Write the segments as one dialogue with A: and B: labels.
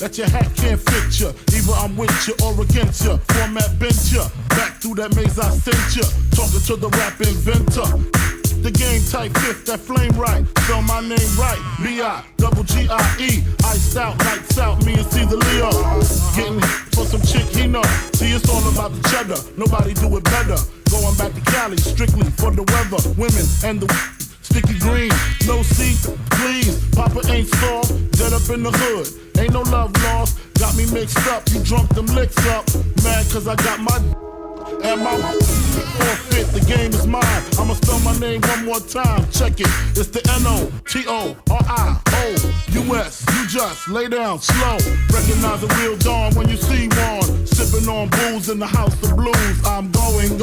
A: that your hat can't fit ya. Either I'm with you or against ya. Format bent ya. Back through that maze I sent ya. Talking to the rap inventor. The game type fifth, that flame right. Spell my name right. B-I-double-G-I-E. Iced out, lights out, me and Caesar Leo. Getting for some chick he know. See, it's all about the cheddar. Nobody do it better. Going back to Cali, strictly for the weather. Women and the sticky green. No seat, please. Papa ain't soft, dead up in the hood. Ain't no love lost. Got me mixed up, you drunk them licks up. Mad cause I got my and my forfeit, the game is mine. I'ma spell my name one more time. Check it. It's the N-O-T-O-R-I-O-U-S. You just lay down slow. Recognize a real dawn when you see one. Sipping on booze in the house of blues. I'm going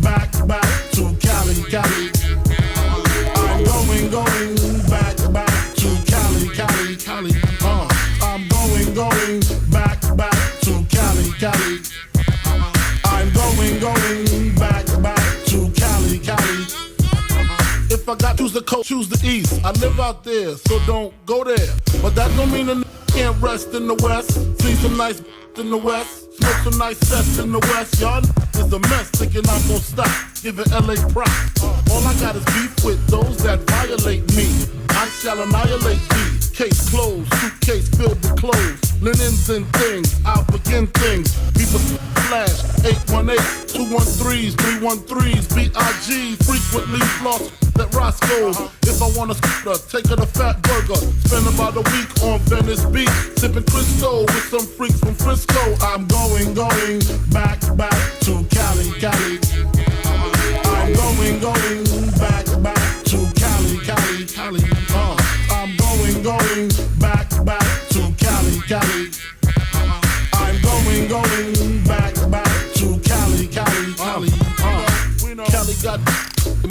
A: back to Cali, Cali. I'm going back to Cali, Cali, Cali. I'm going back to Cali, Cali. I'm going back to Cali, Cali. If I got choose the coast, choose the east. I live out there, so don't go there. But that don't mean a can't rest in the west. See some nice in the west. Smoke some nice sets in the west. Y'all is a mess, thinking I'm gonna stop. Giving LA props. All I got is beef with those that violate me. I shall annihilate thee. Case closed, suitcase filled with clothes. Linens and things, I'll begin things. People flash, 818-213s, 313s, B.I.G. Frequently floss that Roscoe. If I want a scooter, take her to Fat Burger. Spend about a week on Venice Beach. Sipping Crisco with some freaks from Frisco. I'm going back to Cali, Cali. I'm going back to Cali, Cali, Cali. I'm going back to Cali, Cali. I'm going back to Cali, Cali, Cali. Cali got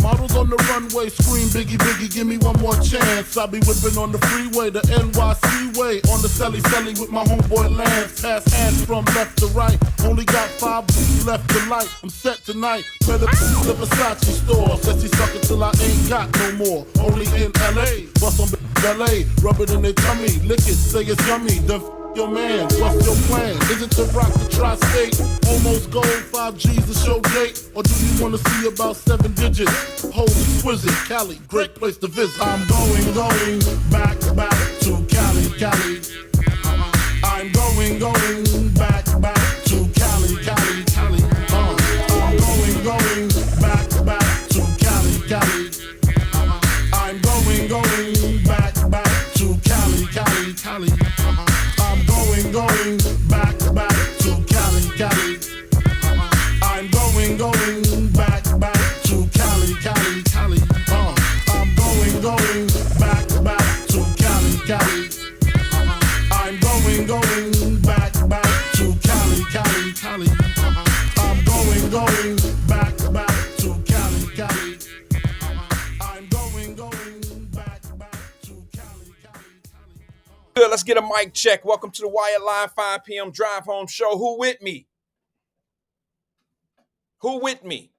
A: models on the runway, scream Biggie, Biggie, give me one more chance. I'll be whipping on the freeway, the NYC way, on the celly with my homeboy Lance. Pass hands from left to right, only got 5 weeks left to light. I'm set tonight, better the Versace store. Says he suck it till I ain't got no more. Only in LA, bust on LA, rub it in their tummy, lick it, say it's yummy. Then your man, what's your plan? Is it to rock the tri-state? Almost gold, 5 G's a show date? Or do you wanna see about 7 digits? Hold exquisite, Cali, great place to visit. I'm going back to Cali, Cali. I'm going back to Cali, Cali, Cali. I'm going back to Cali, Cali. I'm going back to Cali, Cali, Cali. I'm going back to Cali, Cali. I'm going back to Cali, Cali, Cali. I'm going back to Cali, Cali. I'm going back to Cali, Cali, Cali. I'm going back to Cali, Cali. I'm going back to Cali, Cali, Cali.
B: Good, let's get a mic check. Welcome to the Wyatt Live 5 p.m. Drive Home Show. Who with me? Who with me?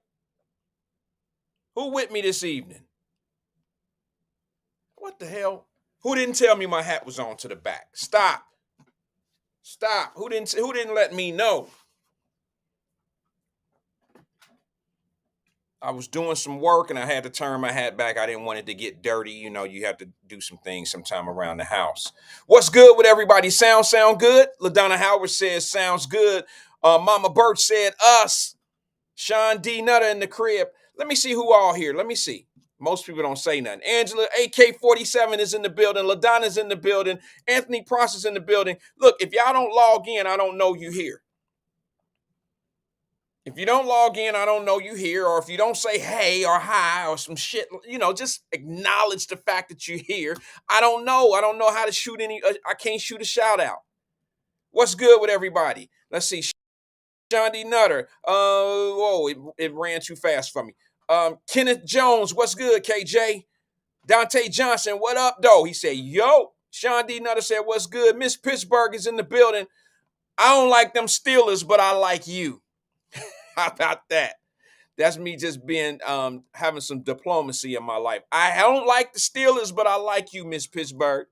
B: Who with me this evening? What the hell? Who didn't tell me my hat was on to the back? Stop. Who didn't let me know? I was doing some work and I had to turn my hat back. I didn't want it to get dirty. You know, you have to do some things sometime around the house. What's good with everybody? Sound good? LaDonna Howard says sounds good. Mama Birch said us. Sean D. Nutter in the crib. Let me see who all here. Let me see. Most people don't say nothing. Angela AK-47 is in the building. LaDonna's in the building. Anthony Pross is in the building. Look, if y'all don't log in, I don't know you here. If you don't log in, I don't know you here. Or if you don't say hey or hi or some shit, you know, just acknowledge the fact that you're here. I don't know. I don't know how to shoot any. I can't shoot a shout out. What's good with everybody? Let's see. John D. Nutter. It ran too fast for me. Kenneth Jones, what's good, KJ? Dante Johnson, what up, though? He said, yo. Sean D. Nutter said, what's good? Miss Pittsburgh is in the building. I don't like them Steelers, but I like you. How about that? That's me just being, having some diplomacy in my life. I don't like the Steelers, but I like you, Miss Pittsburgh.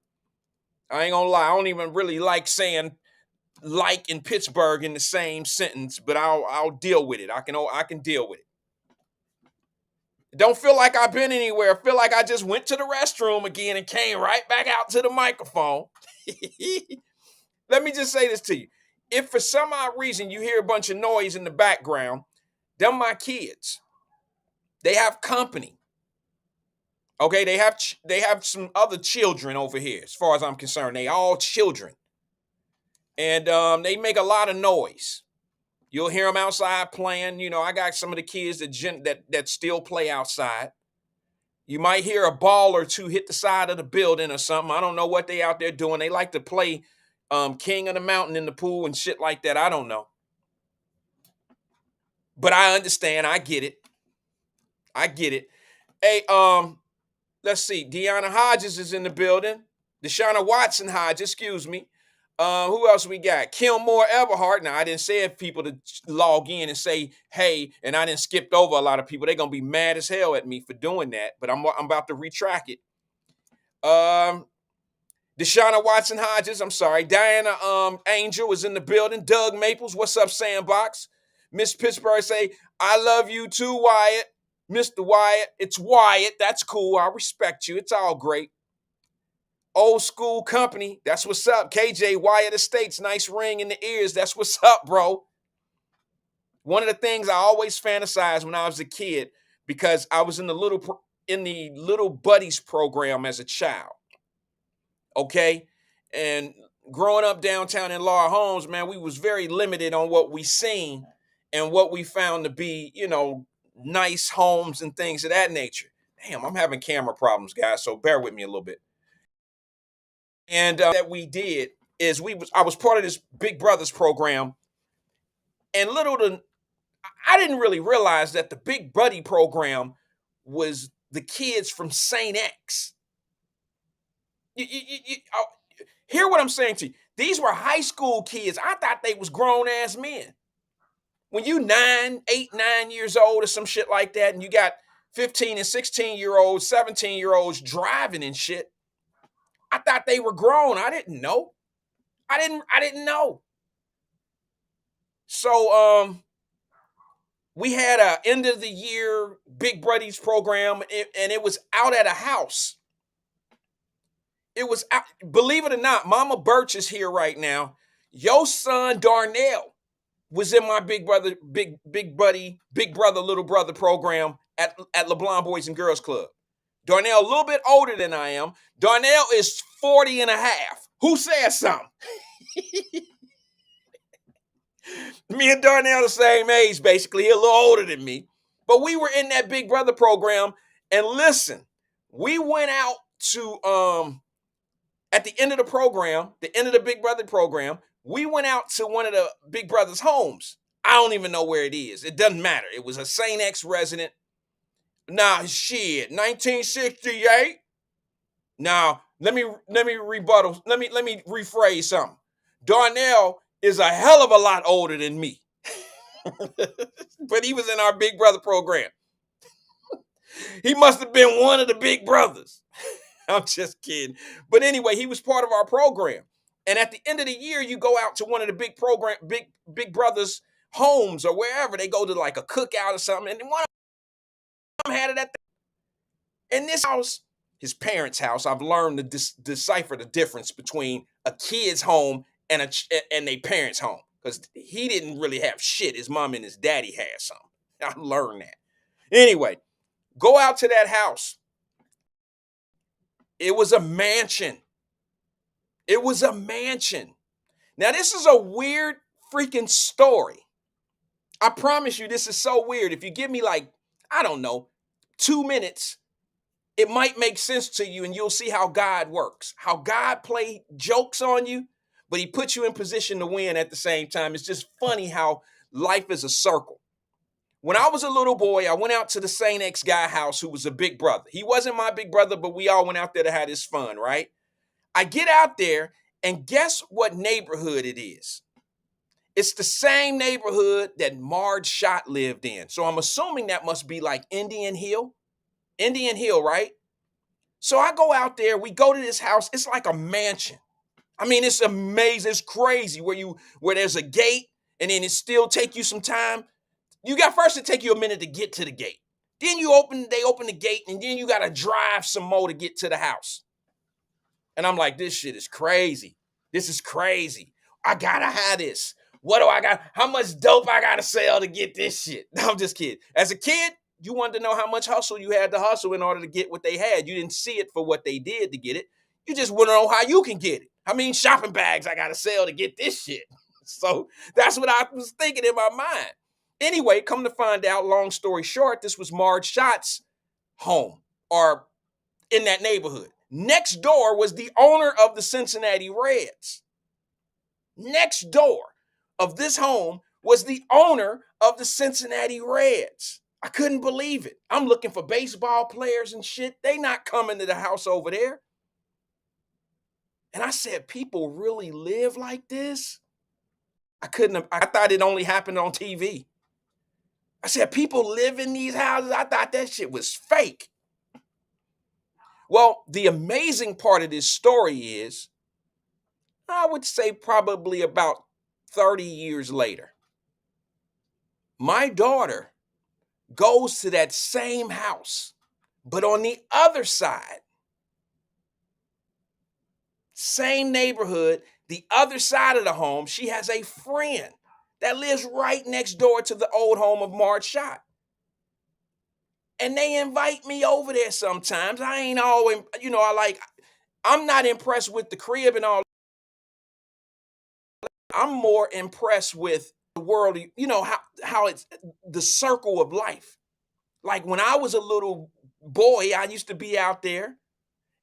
B: I ain't gonna lie. I don't even really like saying like in Pittsburgh in the same sentence, but I'll deal with it. I can deal with it. Don't feel like I've been anywhere. I feel like I just went to the restroom again and came right back out to the microphone. Let me just say this to you. If for some odd reason you hear a bunch of noise in the background, them my kids. They have company. Okay, they have some other children over here. As far as I'm concerned, they all children, and they make a lot of noise. You'll hear them outside playing. I got some of the kids that still play outside. You might hear a ball or two hit the side of the building or something. I don't know what they out there doing. They like to play King of the Mountain in the pool and shit like that. I don't know. But I understand. I get it. I get it. Hey, let's see. Deanna Hodges is in the building. Deshauna Watson Hodges, excuse me. Who else we got? Kilmore Everhart. Now, I didn't say if people to log in and say, hey, and I didn't skip over a lot of people. They're going to be mad as hell at me for doing that, but I'm about to retract it. Deshauna Watson Hodges, I'm sorry. Diana Angel is in the building. Doug Maples, what's up, Sandbox? Miss Pittsburgh say, I love you too, Wyatt. Mr. Wyatt, it's Wyatt. That's cool. I respect you. It's all great. Old school company. That's what's up. KJ Wyatt Estates. Nice ring in the ears. That's what's up, bro. One of the things I always fantasized when I was a kid, because I was in the little buddies program as a child. Okay. And growing up downtown in Laura Homes, man, we was very limited on what we seen and what we found to be, nice homes and things of that nature. Damn, I'm having camera problems, guys, so bear with me a little bit. And that we did is I was part of this Big Brothers program, and I didn't really realize that the Big Buddy program was the kids from St. X. Hear what I'm saying to you. These were high school kids. I thought they was grown ass men. When you 8, 9 years old or some shit like that, and you got 15 and 16-year-olds, 17-year-olds driving and shit, I thought they were grown. I didn't know. I didn't know. So we had a end of the year Big Buddies program, and it was out at a house. It was out, believe it or not, Mama Birch is here right now. Your son Darnell was in my big brother, little brother program at LeBlanc Boys and Girls Club. Darnell, a little bit older than I am. Darnell is 40 and a half. Who says something? Me and Darnell the same age, basically. He a little older than me. But we were in that Big Brother program. And listen, we went out to, at the end of the program, the end of the Big Brother program, we went out to one of the Big Brother's homes. I don't even know where it is. It doesn't matter. It was a St. X resident. Nah, shit, 1968. Now, let me rebuttal. Let me rephrase something. Darnell is a hell of a lot older than me. But he was in our Big Brother program. He must have been one of the Big Brothers. I'm just kidding. But anyway, he was part of our program. And at the end of the year, you go out to one of the Big Brothers homes or wherever. They go to like a cookout or something. And one of them had it at in this house, his parents' house. I've learned to decipher the difference between a kid's home and their parents' home, because he didn't really have shit. His mom and his daddy had something. I learned that. Anyway, go out to that house. It was a mansion. It was a mansion. Now, this is a weird freaking story. I promise you, this is so weird. If you give me like, I don't know, 2 minutes, it might make sense to you, and you'll see how God works, how God play jokes on you, but he puts you in position to win at the same time. It's just funny how life is a circle. When I was a little boy, I went out to the St. X guy house who was a big brother. He wasn't my big brother, but we all went out there to have this fun, right? I get out there, and guess what neighborhood it is? It's the same neighborhood that Marge Schott lived in. So I'm assuming that must be like Indian Hill, right? So I go out there, we go to this house. It's like a mansion. I mean, it's amazing. It's crazy where there's a gate and then it still take you some time. You got first to take you a minute to get to the gate. Then they open the gate and then you got to drive some more to get to the house. And I'm like, this shit is crazy. This is crazy. I gotta have this. What do I got? How much dope I gotta sell to get this shit? No, I'm just kidding. As a kid, you wanted to know how much hustle you had to hustle in order to get what they had. You didn't see it for what they did to get it. You just want to know how you can get it. How many shopping bags I gotta sell to get this shit? So that's what I was thinking in my mind. Anyway, come to find out, long story short, this was Marge Schott's home or in that neighborhood. Next door was the owner of the Cincinnati Reds. Next door of this home was the owner of the Cincinnati Reds. I couldn't believe it. I'm looking for baseball players and shit. They not coming to the house over there. And I said, people really live like this? I thought it only happened on TV. I said, people live in these houses? I thought that shit was fake. Well, the amazing part of this story is, I would say probably about 30 years later, my daughter goes to that same house, but on the other side, same neighborhood, the other side of the home, she has a friend that lives right next door to the old home of Marge Schott. And they invite me over there sometimes. I ain't always, I'm not impressed with the crib and all. I'm more impressed with the world, how it's the circle of life. Like when I was a little boy, I used to be out there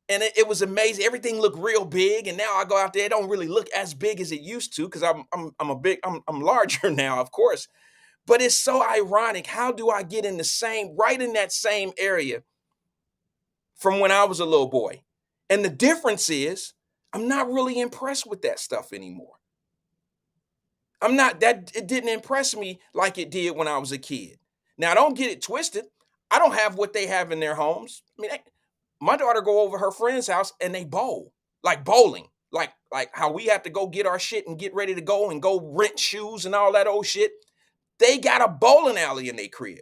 B: and it was amazing. Everything looked real big. And now I go out there, it don't really look as big as it used to because I'm larger now, of course. But it's so ironic. How do I get right in that same area from when I was a little boy? And the difference is I'm not really impressed with that stuff anymore. It didn't impress me like it did when I was a kid. Now, don't get it twisted. I don't have what they have in their homes. I mean, my daughter go over her friend's house and they bowl, like bowling, like how we have to go get our shit and get ready to go and go rent shoes and all that old shit. They got a bowling alley in their crib.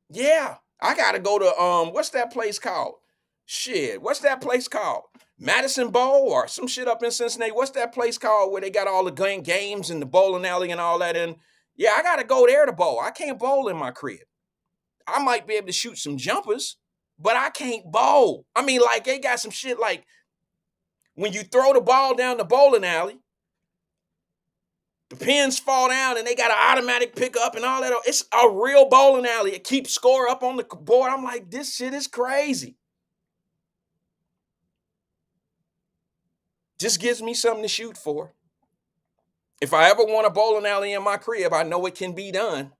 B: Yeah, I gotta go to what's that place called? Shit, what's that place called? Madison Bowl or some shit up in Cincinnati. What's that place called where they got all the games and the bowling alley and all that in? Yeah, I gotta go there to bowl. I can't bowl in my crib. I might be able to shoot some jumpers, but I can't bowl. I mean, like they got some shit like when you throw the ball down the bowling alley, the pins fall down and they got an automatic pickup and all that. It's a real bowling alley. It keeps score up on the board. I'm like, this shit is crazy. Just gives me something to shoot for. If I ever want a bowling alley in my crib, I know it can be done.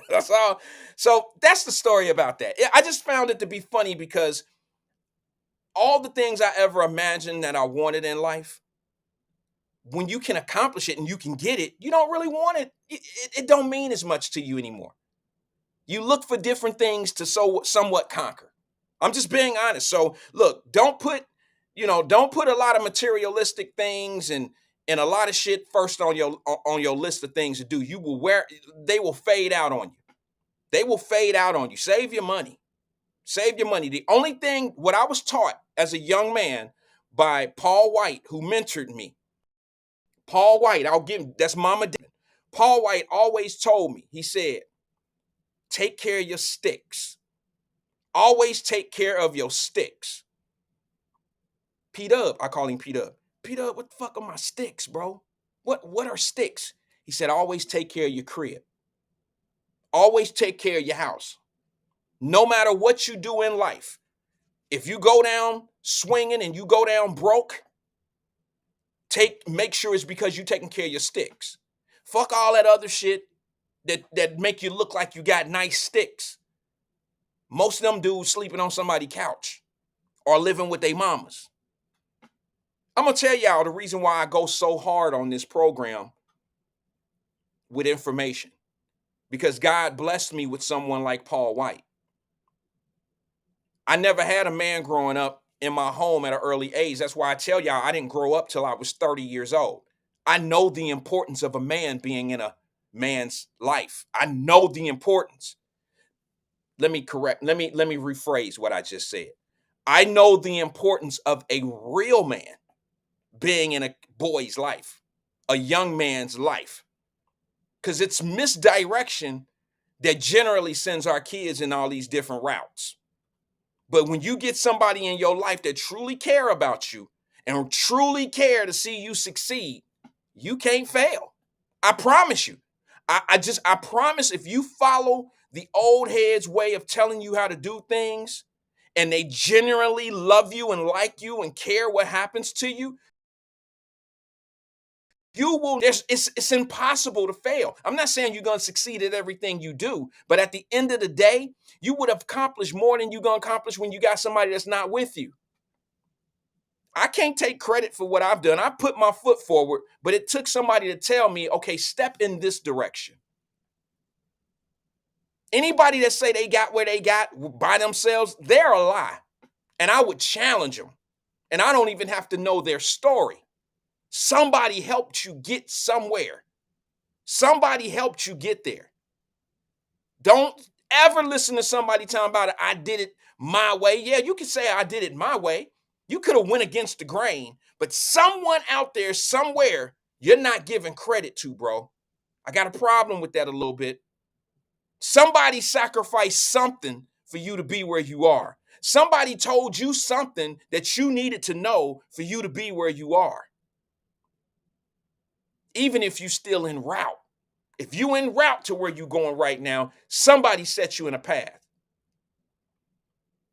B: That's all. So that's the story about that. I just found it to be funny because all the things I ever imagined that I wanted in life, when you can accomplish it and you can get it, you don't really want it. It don't mean as much to you anymore. You look for different things to somewhat conquer. I'm just being honest. So look, don't put a lot of materialistic things and a lot of shit first on your list of things to do. They will fade out on you. They will fade out on you. Save your money. Save your money. The only thing, what I was taught as a young man by Paul Wyatt, who mentored me. Paul Wyatt, that's Mama David. Paul Wyatt always told me, he said, take care of your sticks. Always take care of your sticks. P-Dub, I call him P-Dub. P-Dub, what the fuck are my sticks, bro? What are sticks? He said, always take care of your crib. Always take care of your house. No matter what you do in life, if you go down swinging and you go down broke, make sure it's because you're taking care of your sticks. Fuck all that other shit that make you look like you got nice sticks. Most of them dudes sleeping on somebody's couch or living with their mamas. I'm going to tell y'all the reason why I go so hard on this program with information. Because God blessed me with someone like Paul Wyatt. I never had a man growing up in my home at an early age. That's why I tell y'all I didn't grow up till I was 30 years old. I know the importance of a man being in a man's life. I know the importance. Let me rephrase what I just said. I know the importance of a real man being in a boy's life, a young man's life. Because it's misdirection that generally sends our kids in all these different routes. But when you get somebody in your life that truly care about you and truly care to see you succeed, you can't fail. I promise you. I promise if you follow the old heads' way of telling you how to do things and they genuinely love you and like you and care what happens to you, you will, it's impossible to fail. I'm not saying you're going to succeed at everything you do, but at the end of the day, you would have accomplished more than you're going to accomplish when you got somebody that's not with you. I can't take credit for what I've done. I put my foot forward, but it took somebody to tell me, okay, step in this direction. Anybody that say they got where they got by themselves, they're a lie. And I would challenge them. And I don't even have to know their story. Somebody helped you get somewhere. Somebody helped you get there. Don't ever listen to somebody talking about it. I did it my way. Yeah, you can say I did it my way. You could have went against the grain, but someone out there somewhere you're not giving credit to, bro. I got a problem with that a little bit. Somebody sacrificed something for you to be where you are. Somebody told you something that you needed to know for you to be where you are. Even if you're still en route. If you en route to where you're going right now, somebody set you in a path.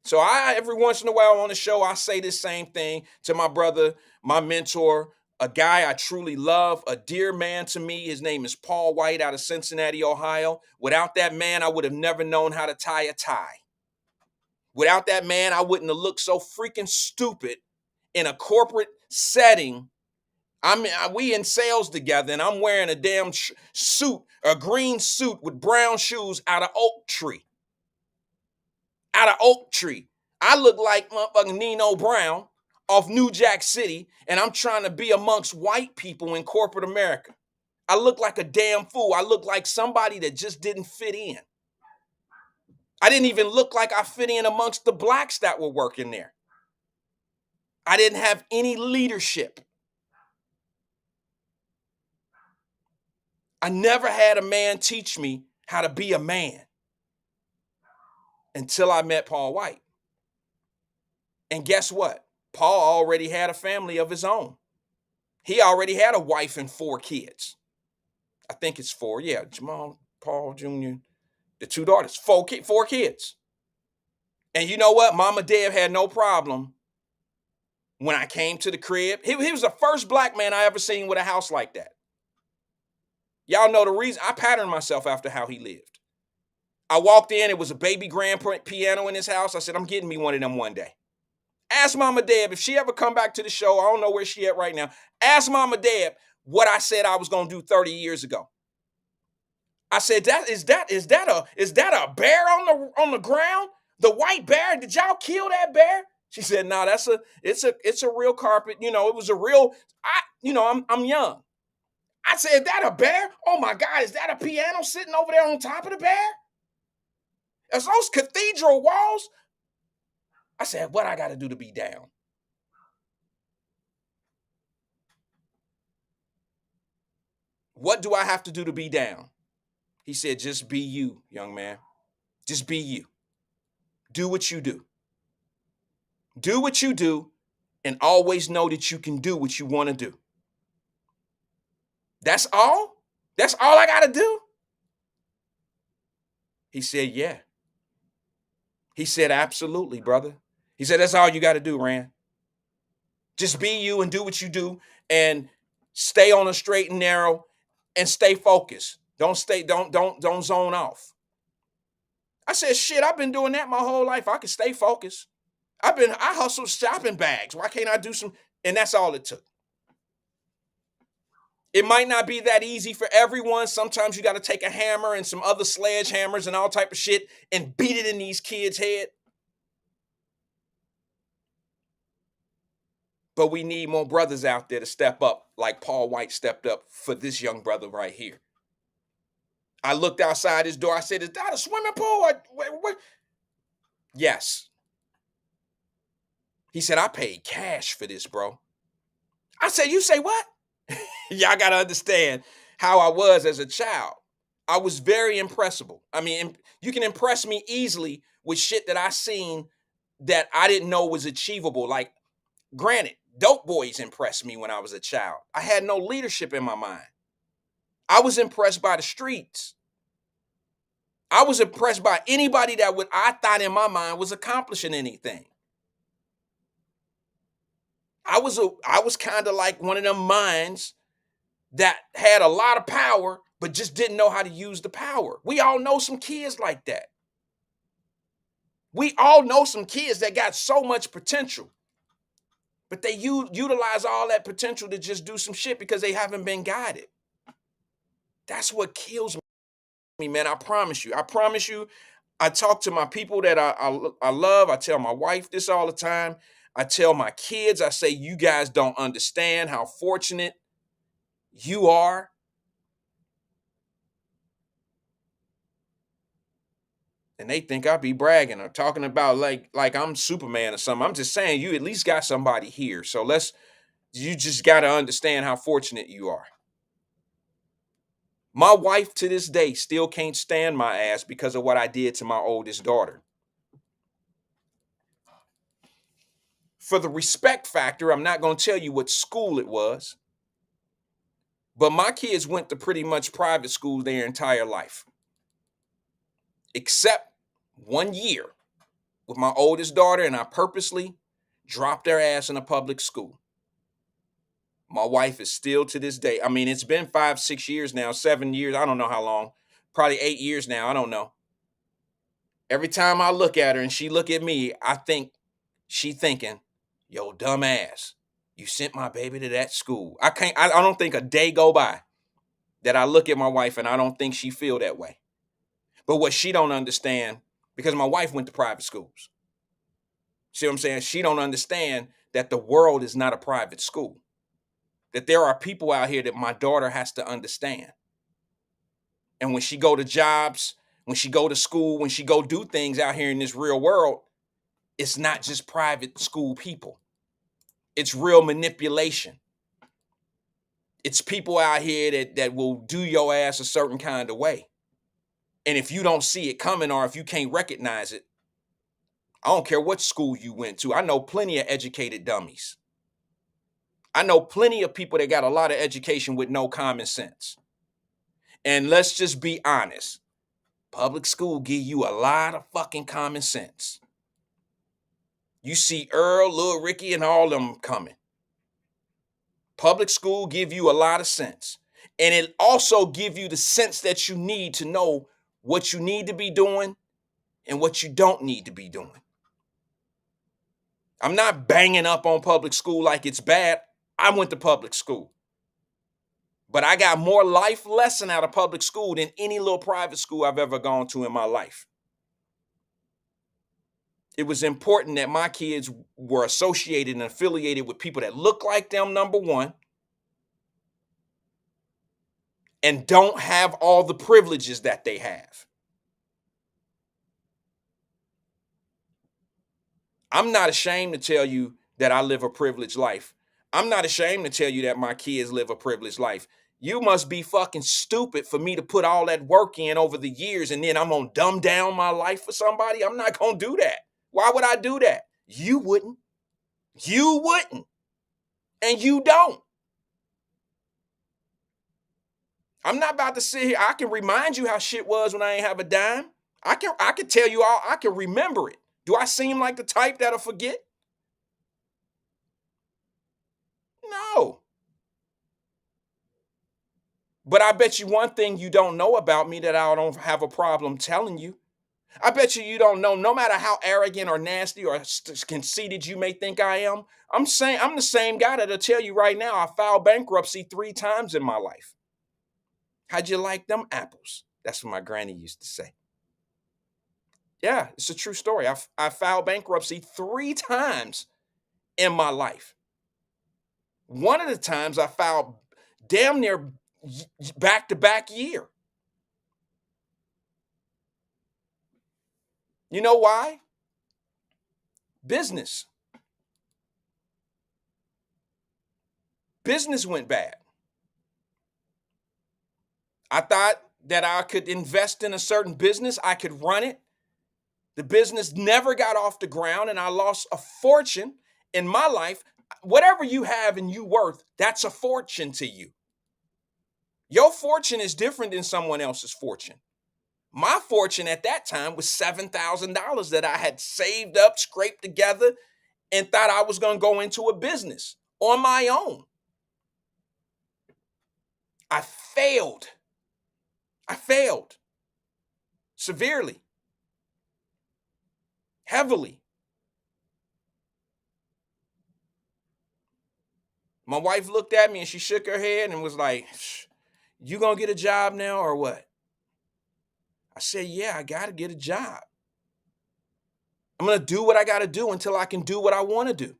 B: So every once in a while on the show, I say this same thing to my brother, my mentor, a guy I truly love, a dear man to me. His name is Paul Wyatt out of Cincinnati, Ohio. Without that man, I would have never known how to tie a tie. Without that man, I wouldn't have looked so freaking stupid in a corporate setting. We in sales together, and I'm wearing a damn suit, a green suit with brown shoes out of oak tree. Out of oak tree. I look like motherfucking Nino Brown off New Jack City, and I'm trying to be amongst white people in corporate America. I look like a damn fool. I look like somebody that just didn't fit in. I didn't even look like I fit in amongst the blacks that were working there. I didn't have any leadership. I never had a man teach me how to be a man until I met Paul Wyatt. And guess what? Paul already had a family of his own. He already had a wife and 4 kids. I think it's 4. Yeah, Jamal, Paul Jr., the 2 daughters, 4 kids. And you know what? Mama Deb had no problem when I came to the crib. He was the first black man I ever seen with a house like that. Y'all know the reason. I patterned myself after how he lived. I walked in, it was a baby grand piano in his house. I said, I'm getting me one of them one day. Ask Mama Deb if she ever come back to the show. I don't know where she at right now. Ask Mama Deb what I said I was going to do 30 years ago. I said, is that a bear on the ground? The white bear? Did y'all kill that bear? She said, no, it's a real carpet. You know, it was a real, I'm young. I said, is that a bear? Oh my God, is that a piano sitting over there on top of the bear? Is those cathedral walls? I said, what I got to do to be down? What do I have to do to be down? He said, just be you, young man. Just be you. Do what you do. Do what you do and always know that you can do what you want to do. That's all? That's all I got to do? He said, yeah. He said, absolutely, brother. He said, that's all you got to do, Rand. Just be you and do what you do and stay on a straight and narrow and stay focused. Don't zone off. I said, shit, I've been doing that my whole life. I can stay focused. I hustle shopping bags. Why can't I do some? And that's all it took. It might not be that easy for everyone. Sometimes you got to take a hammer and some other sledgehammers and all type of shit and beat it in these kids' head. But we need more brothers out there to step up like Paul White stepped up for this young brother right here. I looked outside his door. I said, "Is that a swimming pool? What? Yes." He said, "I paid cash for this, bro." I said, "You say what?" Y'all got to understand how I was as a child. I was very impressible. I mean, you can impress me easily with shit that I seen that I didn't know was achievable. Like, granted, Dope Boys impressed me when I was a child. I had no leadership in my mind. I was impressed by the streets. I was impressed by anybody that would I thought in my mind was accomplishing anything. I was kind of like one of them minds that had a lot of power but just didn't know how to use the power. We all know some kids like that. We all know some kids that got so much potential, but they utilize all that potential to just do some shit because they haven't been guided. That's what kills me, man. I promise you. I promise you. I talk to my people that I love. I tell my wife this all the time. I tell my kids, I say, you guys don't understand how fortunate you are. And they think I be bragging or talking about like I'm Superman or something. I'm just saying you at least got somebody here. So you just got to understand how fortunate you are. My wife to this day still can't stand my ass because of what I did to my oldest daughter. For the respect factor, I'm not going to tell you what school it was, but my kids went to pretty much private school their entire life, except 1 year with my oldest daughter, and I purposely dropped their ass in a public school. My wife is still to this day. I mean, it's been 5, 6 years now, 7 years. I don't know how long. Probably 8 years now. I don't know. Every time I look at her and she look at me, I think she thinking, yo, dumbass, you sent my baby to that school. I don't think a day go by that I look at my wife and I don't think she feel that way. But what she don't understand, because my wife went to private schools. See what I'm saying? She don't understand that the world is not a private school. That there are people out here that my daughter has to understand. And when she go to jobs, when she go to school, when she go do things out here in this real world, it's not just private school people. It's real manipulation. It's people out here that will do your ass a certain kind of way. And if you don't see it coming or if you can't recognize it, I don't care what school you went to. I know plenty of educated dummies. I know plenty of people that got a lot of education with no common sense. And let's just be honest. Public school give you a lot of fucking common sense. You see Earl, Lil Ricky, and all them coming. Public school give you a lot of sense. And it also give you the sense that you need to know what you need to be doing and what you don't need to be doing. I'm not banging up on public school like it's bad. I went to public school. But I got more life lesson out of public school than any little private school I've ever gone to in my life. It was important that my kids were associated and affiliated with people that look like them, number one, and don't have all the privileges that they have. I'm not ashamed to tell you that I live a privileged life. I'm not ashamed to tell you that my kids live a privileged life. You must be fucking stupid for me to put all that work in over the years and then I'm gonna dumb down my life for somebody. I'm not gonna do that. Why would I do that? You wouldn't. You wouldn't. And you don't. I'm not about to sit here. I can remind you how shit was when I ain't have a dime. I can tell you all, I can remember it. Do I seem like the type that'll forget? No. But I bet you one thing you don't know about me that I don't have a problem telling you. I bet you don't know, no matter how arrogant or nasty or conceited you may think I am, I'm the same guy that'll tell you right now I filed bankruptcy 3 times in my life. How'd you like them apples? That's what my granny used to say. Yeah, it's a true story. I filed bankruptcy 3 times in my life. One of the times I filed damn near back to back year. You know why? Business. Business went bad. I thought that I could invest in a certain business, I could run it. The business never got off the ground, and I lost a fortune in my life. Whatever you have and you worth, that's a fortune to you. Your fortune is different than someone else's fortune. My fortune at that time was $7,000 that I had saved up, scraped together, and thought I was going to go into a business on my own. I failed. I failed severely, heavily. My wife looked at me and she shook her head and was like, "You gonna get a job now or what?" I said, "Yeah, I gotta get a job. I'm gonna do what I gotta do until I can do what I wanna do."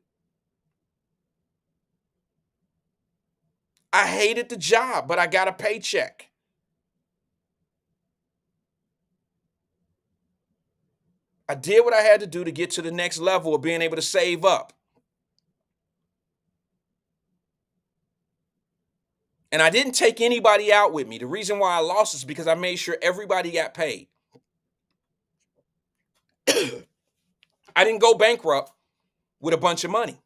B: I hated the job, but I got a paycheck. I did what I had to do to get to the next level of being able to save up. And I didn't take anybody out with me. The reason why I lost is because I made sure everybody got paid. I didn't go bankrupt with a bunch of money.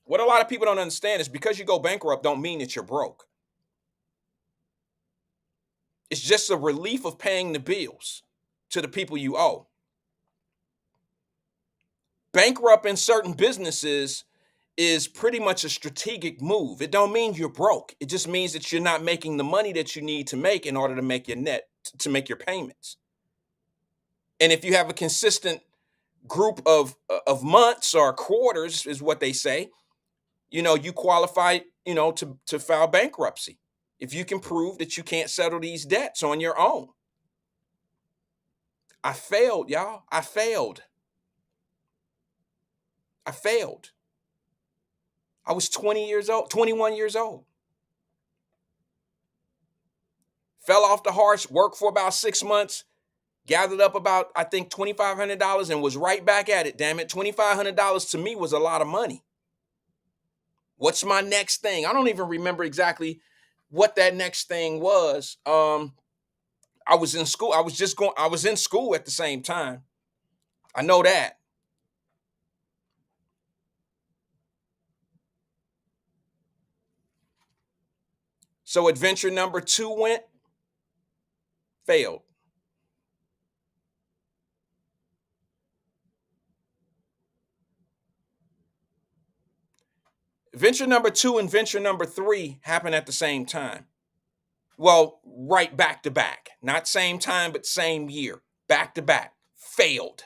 B: What a lot of people don't understand is because you go bankrupt don't mean that you're broke. It's just a relief of paying the bills to the people you owe. Bankrupt in certain businesses is pretty much a strategic move. It don't mean you're broke. It just means that you're not making the money that you need to make in order to make your net, to make your payments. And if you have a consistent group of months or quarters, is what they say, you qualify, to file bankruptcy if you can prove that you can't settle these debts on your own. I failed, y'all. I failed. I was 20 years old, 21 years old. Fell off the horse, worked for about 6 months, gathered up about, I think, $2,500 and was right back at it. Damn it. $2,500 to me was a lot of money. What's my next thing? I don't even remember exactly what that next thing was. I was in school. I was in school at the same time. I know that. So adventure number 2 failed. Venture number 2 and venture number 3 happened at the same time. Well, right back to back. Not same time, but same year. Back to back. Failed.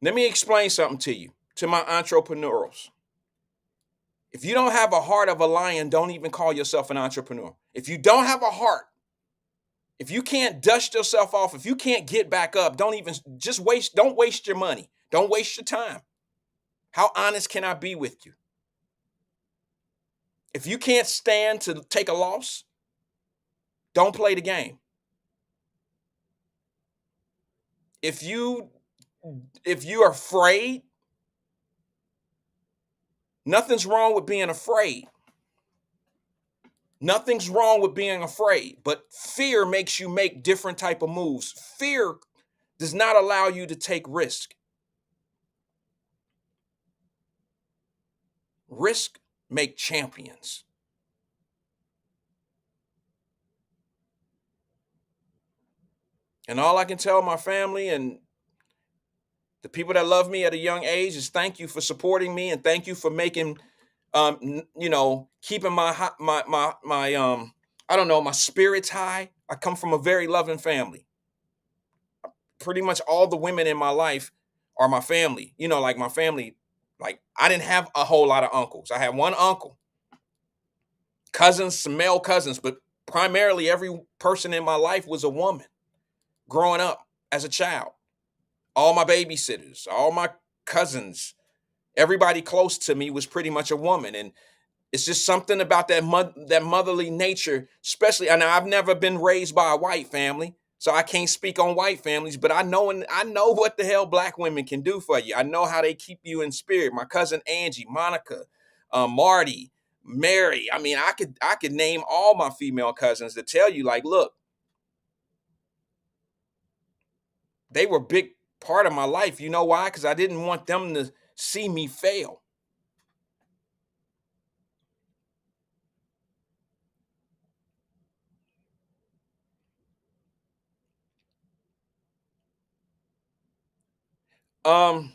B: Let me explain something to you, to my entrepreneurs. If you don't have a heart of a lion, don't even call yourself an entrepreneur. If you don't have a heart, if you can't dust yourself off, if you can't get back up, don't waste your money. Don't waste your time. How honest can I be with you? If you can't stand to take a loss, don't play the game. If you're afraid, nothing's wrong with being afraid. Nothing's wrong with being afraid, but fear makes you make different type of moves. Fear does not allow you to take risk. Risk make champions. And all I can tell my family and the people that love me at a young age is thank you for supporting me and thank you for making, keeping my I don't know, my spirits high. I come from a very loving family. Pretty much all the women in my life are my family. Like my family, like I didn't have a whole lot of uncles. I had one uncle, cousins, some male cousins, but primarily every person in my life was a woman growing up as a child. All my babysitters, all my cousins, everybody close to me was pretty much a woman. And it's just something about that motherly nature, especially. And I've never been raised by a white family, so I can't speak on white families. But I know what the hell black women can do for you. I know how they keep you in spirit. My cousin Angie, Monica, Marty, Mary. I mean, I could name all my female cousins to tell you, like, look, they were a big part of my life. You know why? Because I didn't want them to see me fail. Um,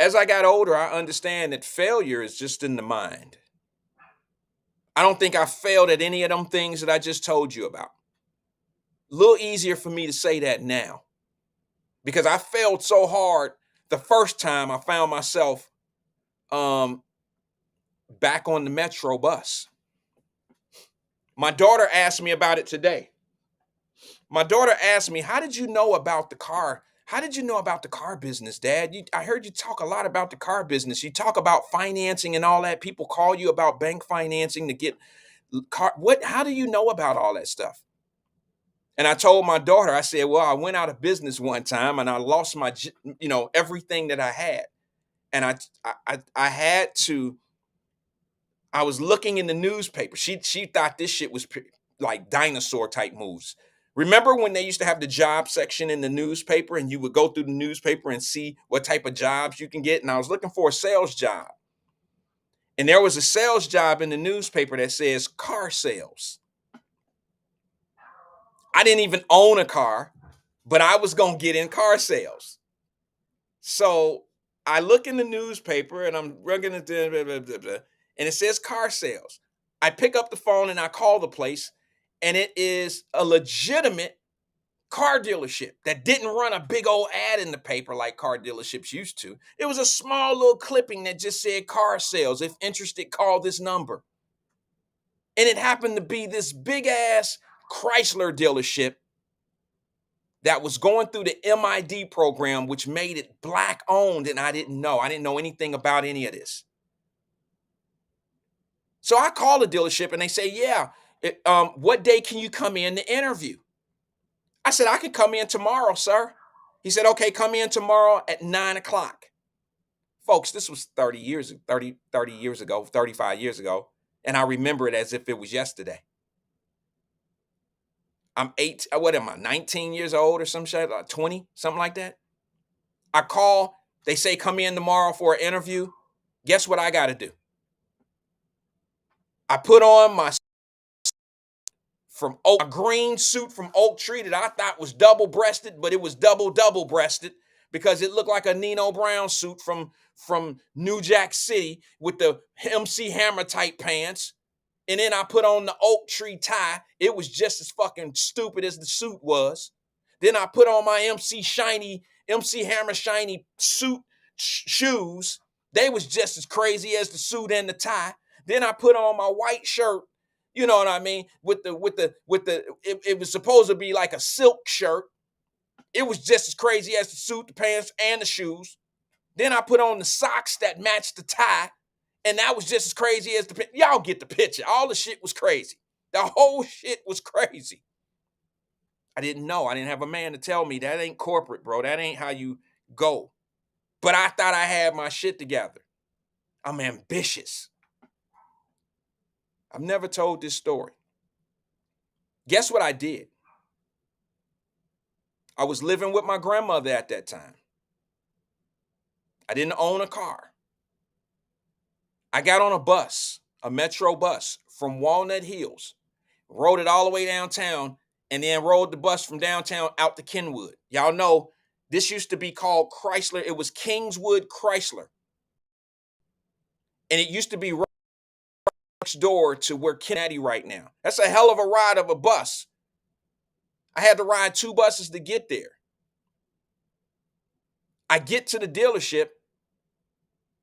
B: as I got older, I understand that failure is just in the mind. I don't think I failed at any of them things that I just told you about. A little easier for me to say that now because I failed so hard the first time I found myself um, back on the Metro bus. My daughter asked me about it today. My daughter asked me, "How did you know about the car? How did you know about the car business, Dad? I heard you talk a lot about the car business. You talk about financing and all that. People call you about bank financing to get car. What? How do you know about all that stuff?" And I told my daughter, I said, "Well, I went out of business one time and I lost everything that I had, and I had to. I was looking in the newspaper. She thought this shit was like dinosaur type moves. Remember when they used to have the job section in the newspaper, and you would go through the newspaper and see what type of jobs you can get? And I was looking for a sales job, and there was a sales job in the newspaper that says car sales. I didn't even own a car, but I was gonna get in car sales. So I look in the newspaper and I'm rugging it, and it says car sales. I pick up the phone and I call the place, and it is a legitimate car dealership that didn't run a big old ad in the paper like car dealerships used to. It was a small little clipping that just said car sales. If interested, call this number. And it happened to be this big ass Chrysler dealership that was going through the MID program, which made it black owned. And I didn't know. I didn't know anything about any of this. So I call the dealership and they say, yeah, what day can you come in to interview? I said, I can come in tomorrow, sir. He said, okay, come in tomorrow at 9 o'clock. Folks, this was 30 years ago, 35 years ago. And I remember it as if it was yesterday. I'm what am I, 19 years old or some shit, like 20, something like that. I call, they say, come in tomorrow for an interview. Guess what I got to do? I put on my a green suit from Oak Tree that I thought was double-breasted, but it was double-breasted because it looked like a Nino Brown suit from New Jack City with the MC Hammer type pants. And then I put on the Oak Tree tie. It was just as fucking stupid as the suit was. Then I put on my MC Hammer shiny suit shoes. They was just as crazy as the suit and the tie. Then I put on my white shirt. You know what I mean? It was supposed to be like a silk shirt. It was just as crazy as the suit, the pants, and the shoes. Then I put on the socks that matched the tie. And that was just as crazy as y'all get the picture. All the shit was crazy. The whole shit was crazy. I didn't know. I didn't have a man to tell me that ain't corporate, bro. That ain't how you go. But I thought I had my shit together. I'm ambitious. I've never told this story. Guess what I did? I was living with my grandmother at that time. I didn't own a car. I got on a bus, a Metro bus from Walnut Hills, rode it all the way downtown, and then rode the bus from downtown out to Kenwood. Y'all know this used to be called Chrysler. It was Kingswood Chrysler. And it used to be right next door to where Kennedy right now. That's a hell of a ride of a bus. I had to ride 2 buses to get there. I get to the dealership.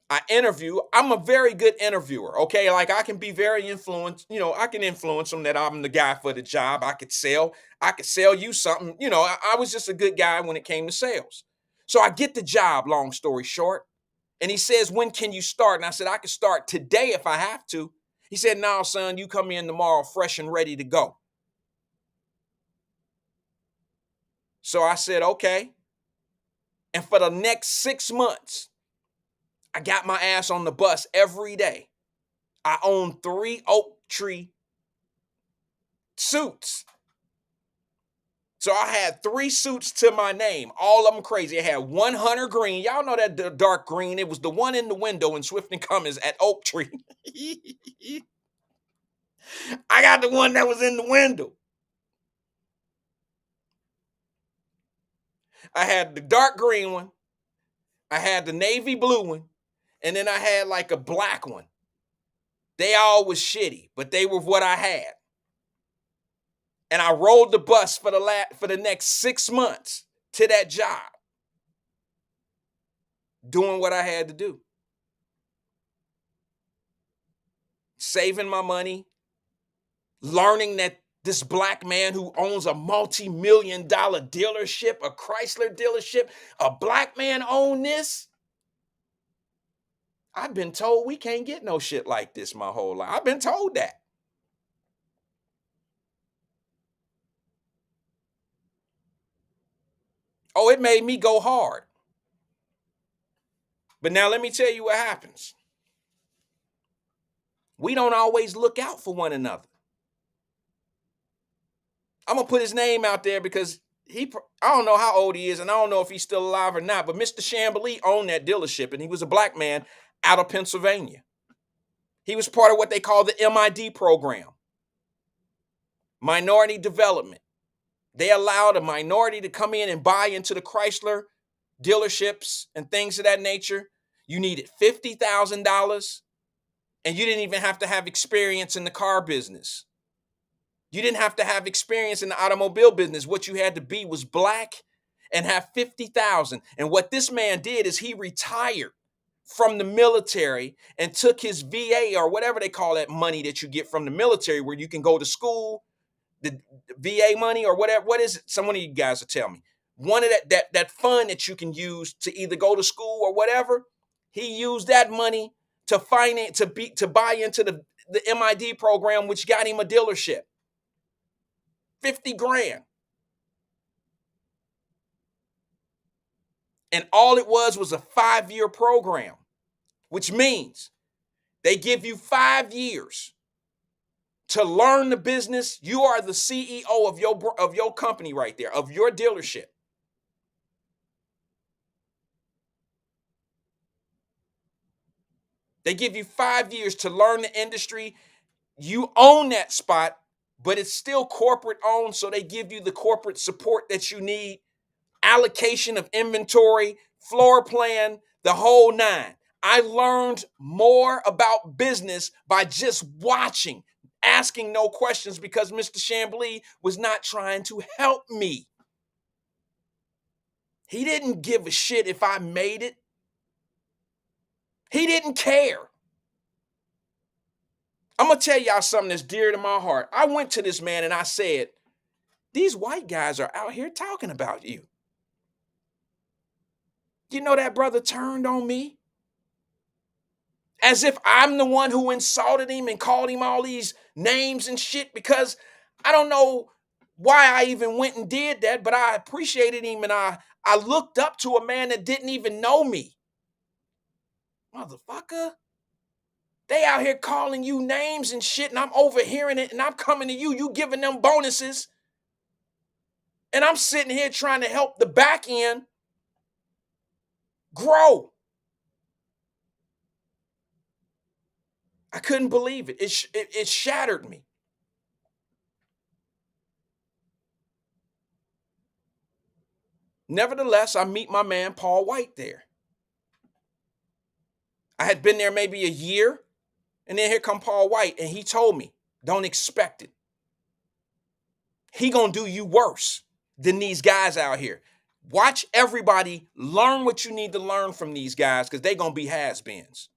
B: I interview. I'm a very good interviewer. Okay. Like I can be very influenced. I can influence them that I'm the guy for the job. I could sell you something. I was just a good guy when it came to sales. So I get the job, long story short. And he says, when can you start? And I said, I can start today if I have to. He said, no, son, you come in tomorrow fresh and ready to go. So I said, okay. And for the next 6 months, I got my ass on the bus every day. I owned 3 oak tree suits. So I had 3 suits to my name, all of them crazy. I had one hunter green. Y'all know that dark green. It was the one in the window in Swift and Cummins at Oak Tree. I got the one that was in the window. I had the dark green one. I had the navy blue one. And then I had like a black one. They all was shitty, but they were what I had. And I rode the bus for the next 6 months to that job, doing what I had to do. Saving my money, learning that this black man who owns a multi-million-dollar dealership, a Chrysler dealership, a black man owned this. I've been told we can't get no shit like this my whole life. I've been told that. Oh, it made me go hard. But now let me tell you what happens. We don't always look out for one another. I'm going to put his name out there because I don't know how old he is, and I don't know if he's still alive or not, but Mr. Chamblee owned that dealership, and he was a black man out of Pennsylvania. He was part of what they call the MID program, minority development. They allowed a minority to come in and buy into the Chrysler dealerships and things of that nature. You needed $50,000, and you didn't even have to have experience in the car business. You didn't have to have experience in the automobile business. What you had to be was black and have 50,000. And what this man did is he retired from the military and took his VA or whatever they call that money that you get from the military where you can go to school, the VA money or whatever. What is it? Some of you guys will tell me. One of that fund that you can use to either go to school or whatever. He used that money to finance to buy into the MID program, which got him a dealership. 50 grand. And all it was a 5-year program, which means they give you 5 years to learn the business. You are the CEO of your company right there, of your dealership. They give you 5 years to learn the industry. You own that spot, but it's still corporate owned, so they give you the corporate support that you need, allocation of inventory, floor plan, the whole 9. I learned more about business by just watching, asking no questions because Mr. Chamblee was not trying to help me. He didn't give a shit if I made it. He didn't care. I'm going to tell y'all something that's dear to my heart. I went to this man and I said, these white guys are out here talking about you. You know that brother turned on me? As if I'm the one who insulted him and called him all these names and shit because I don't know why I even went and did that, but I appreciated him and I looked up to a man that didn't even know me. Motherfucker. They out here calling you names and shit and I'm overhearing it and I'm coming to you giving them bonuses. And I'm sitting here trying to help the back end grow. I couldn't believe it. It shattered me. Nevertheless, I meet my man Paul Wyatt there. I had been there maybe a year, and then here come Paul Wyatt, and he told me, don't expect it. He gonna do you worse than these guys out here. Watch everybody learn what you need to learn from these guys because they're going to be has-beens.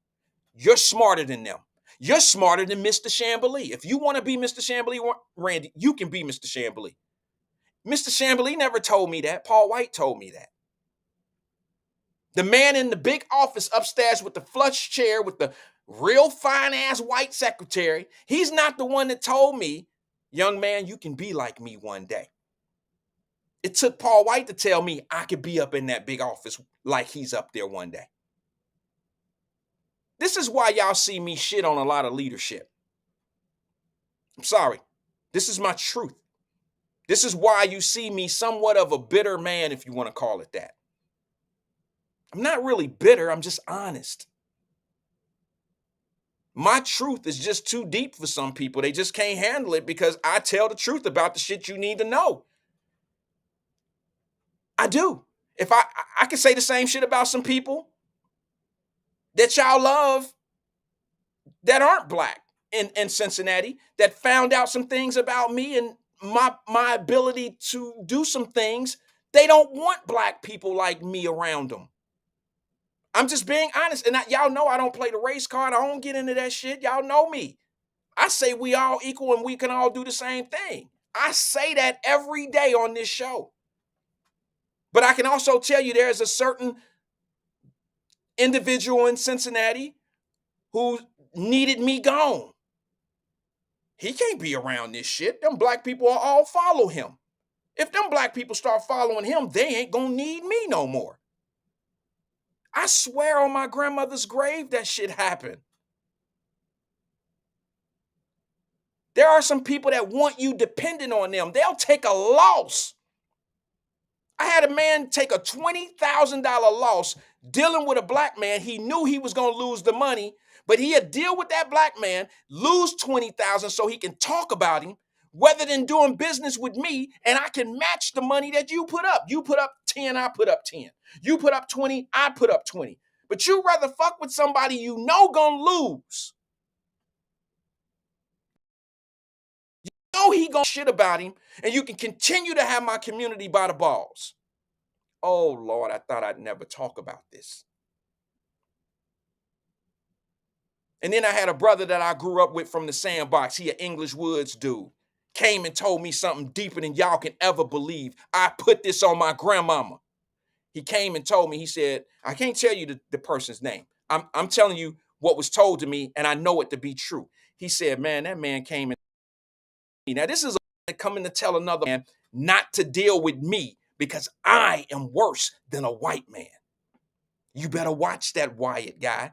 B: You're smarter than them. You're smarter than Mr. Chamblee. If you want to be Mr. Chamblee, Randy, you can be Mr. Chamblee. Mr. Chamblee never told me that. Paul Wyatt told me that. The man in the big office upstairs with the flush chair with the real fine-ass white secretary, he's not the one that told me, young man, you can be like me one day. It took Paul Wyatt to tell me I could be up in that big office like he's up there one day. This is why y'all see me shit on a lot of leadership. I'm sorry. This is my truth. This is why you see me somewhat of a bitter man, if you want to call it that. I'm not really bitter. I'm just honest. My truth is just too deep for some people. They just can't handle it because I tell the truth about the shit you need to know. I do. If I can say the same shit about some people that y'all love that aren't black in Cincinnati that found out some things about me and my ability to do some things. They don't want black people like me around them. I'm just being honest. And y'all know I don't play the race card. I don't get into that shit. Y'all know me. I say we all equal and we can all do the same thing. I say that every day on this show. But I can also tell you there's a certain individual in Cincinnati who needed me gone. He can't be around this shit. Them black people will all follow him. If them black people start following him, they ain't gonna need me no more. I swear on my grandmother's grave that shit happened. There are some people that want you dependent on them. They'll take a loss. I had a man take a $20,000 loss dealing with a black man. He knew he was going to lose the money, but he'd deal with that black man, lose $20,000 so he can talk about him, rather than doing business with me, and I can match the money that you put up. You put up 10, I put up 10. You put up 20, I put up 20. But you rather fuck with somebody you know gonna lose. He gonna shit about him, and you can continue to have my community by the balls. Oh Lord, I thought I'd never talk about this. And then I had a brother that I grew up with from the sandbox. He an English Woods dude. Came and told me something deeper than y'all can ever believe. I put this on my grandmama. He came and told me, he said, I can't tell you the person's name. I'm telling you what was told to me, and I know it to be true. He said, man, that man came and now this is a man coming to tell another man not to deal with me because I am worse than a white man. You better watch that Wyatt guy.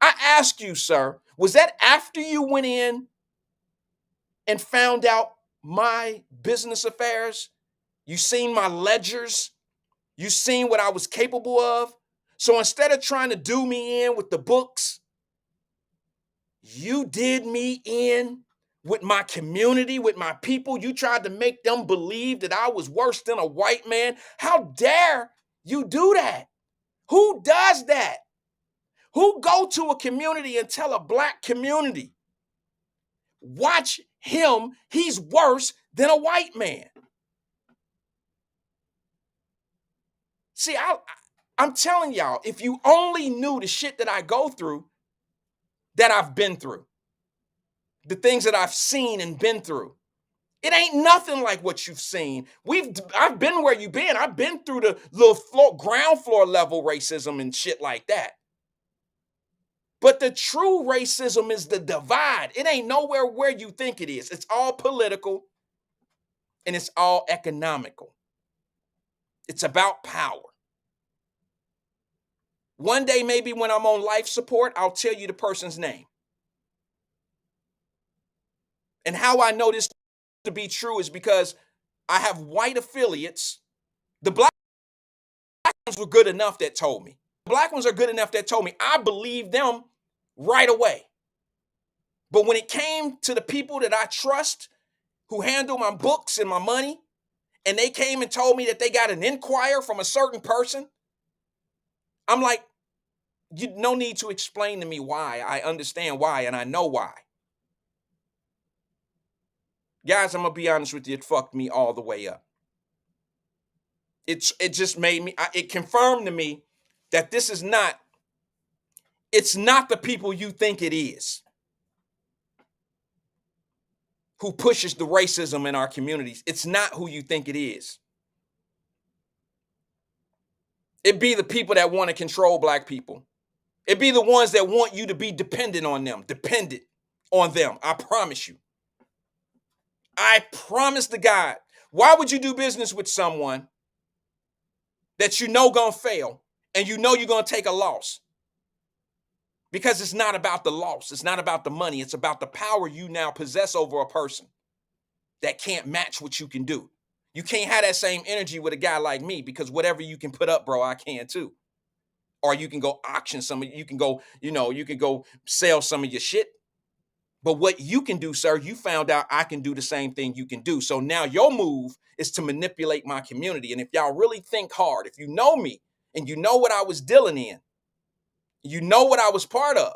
B: I ask you, sir, was that after you went in and found out my business affairs? You seen my ledgers? You seen what I was capable of? So instead of trying to do me in with the books, you did me in with my community, with my people. You tried to make them believe that I was worse than a white man. How dare you do that? Who does that? Who go to a community and tell a black community, watch him, he's worse than a white man? See, I'm telling y'all, if you only knew the shit that I go through, that I've been through, the things that I've seen and been through, it ain't nothing like what you've seen. I've been where you've been. I've been through the little ground floor level racism and shit like that. But the true racism is the divide. It ain't nowhere where you think it is. It's all political and it's all economical. It's about power. One day, maybe when I'm on life support, I'll tell you the person's name. And how I know this to be true is because I have white affiliates. The black ones were good enough that told me. The black ones are good enough that told me. I believed them right away. But when it came to the people that I trust, who handle my books and my money, and they came and told me that they got an inquiry from a certain person, I'm like, you no need to explain to me why. I understand why, and I know why. Guys, I'm going to be honest with you, it fucked me all the way up. It just made me, it confirmed to me that this is not, it's not the people you think it is who pushes the racism in our communities. It's not who you think it is. It be the people that want to control black people. It be the ones that want you to be dependent on them, dependent on them. I promise you. I promise to God. Why would you do business with someone that you know gonna fail and you know you're gonna take a loss? Because it's not about the loss. It's not about the money. It's about the power you now possess over a person that can't match what you can do. You can't have that same energy with a guy like me, because whatever you can put up, bro, I can too. Or you can go auction some of, you can go, you can go sell some of your shit. But what you can do, sir, you found out I can do the same thing you can do. So now your move is to manipulate my community. And if y'all really think hard, if you know me and you know what I was dealing in, you know what I was part of.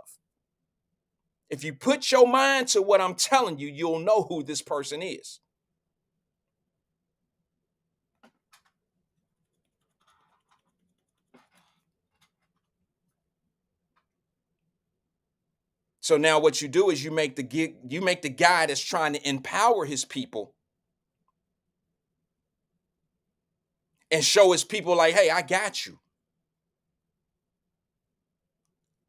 B: If you put your mind to what I'm telling you, you'll know who this person is. So now what you do is you make the guy that's trying to empower his people and show his people like, hey, I got you.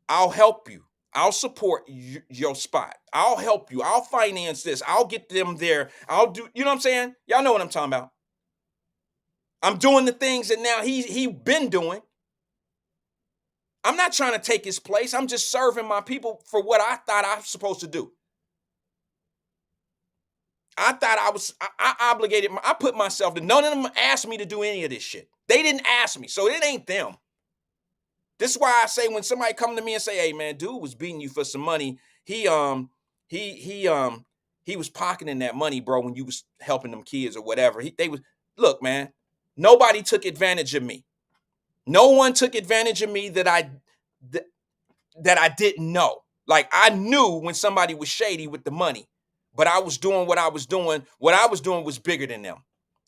B: I'll help you. I'll support your spot. I'll help you. I'll finance this. I'll get them there. I'll do, you know what I'm saying? Y'all know what I'm talking about. I'm doing the things that now he been doing. I'm not trying to take his place. I'm just serving my people for what I thought I was supposed to do. I thought I obligated, I put myself to, none of them asked me to do any of this shit. They didn't ask me, so it ain't them. This is why I say when somebody come to me and say, hey man, dude was beating you for some money. He was pocketing that money, bro, when you was helping them kids or whatever. Look, man, nobody took advantage of me. No one took advantage of me that I didn't know. Like, I knew when somebody was shady with the money, but I was doing what I was doing. What I was doing was bigger than them.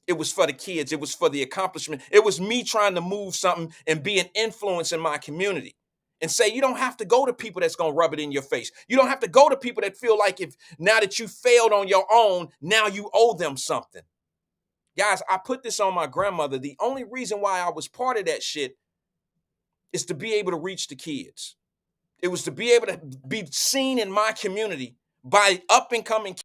B: It was for the kids. It was for the accomplishment. It was me trying to move something and be an influence in my community and say, you don't have to go to people that's going to rub it in your face. You don't have to go to people that feel like if now that you failed on your own, now you owe them something. Guys, I put this on my grandmother. The only reason why I was part of that shit is to be able to reach the kids. It was to be able to be seen in my community by up and coming kids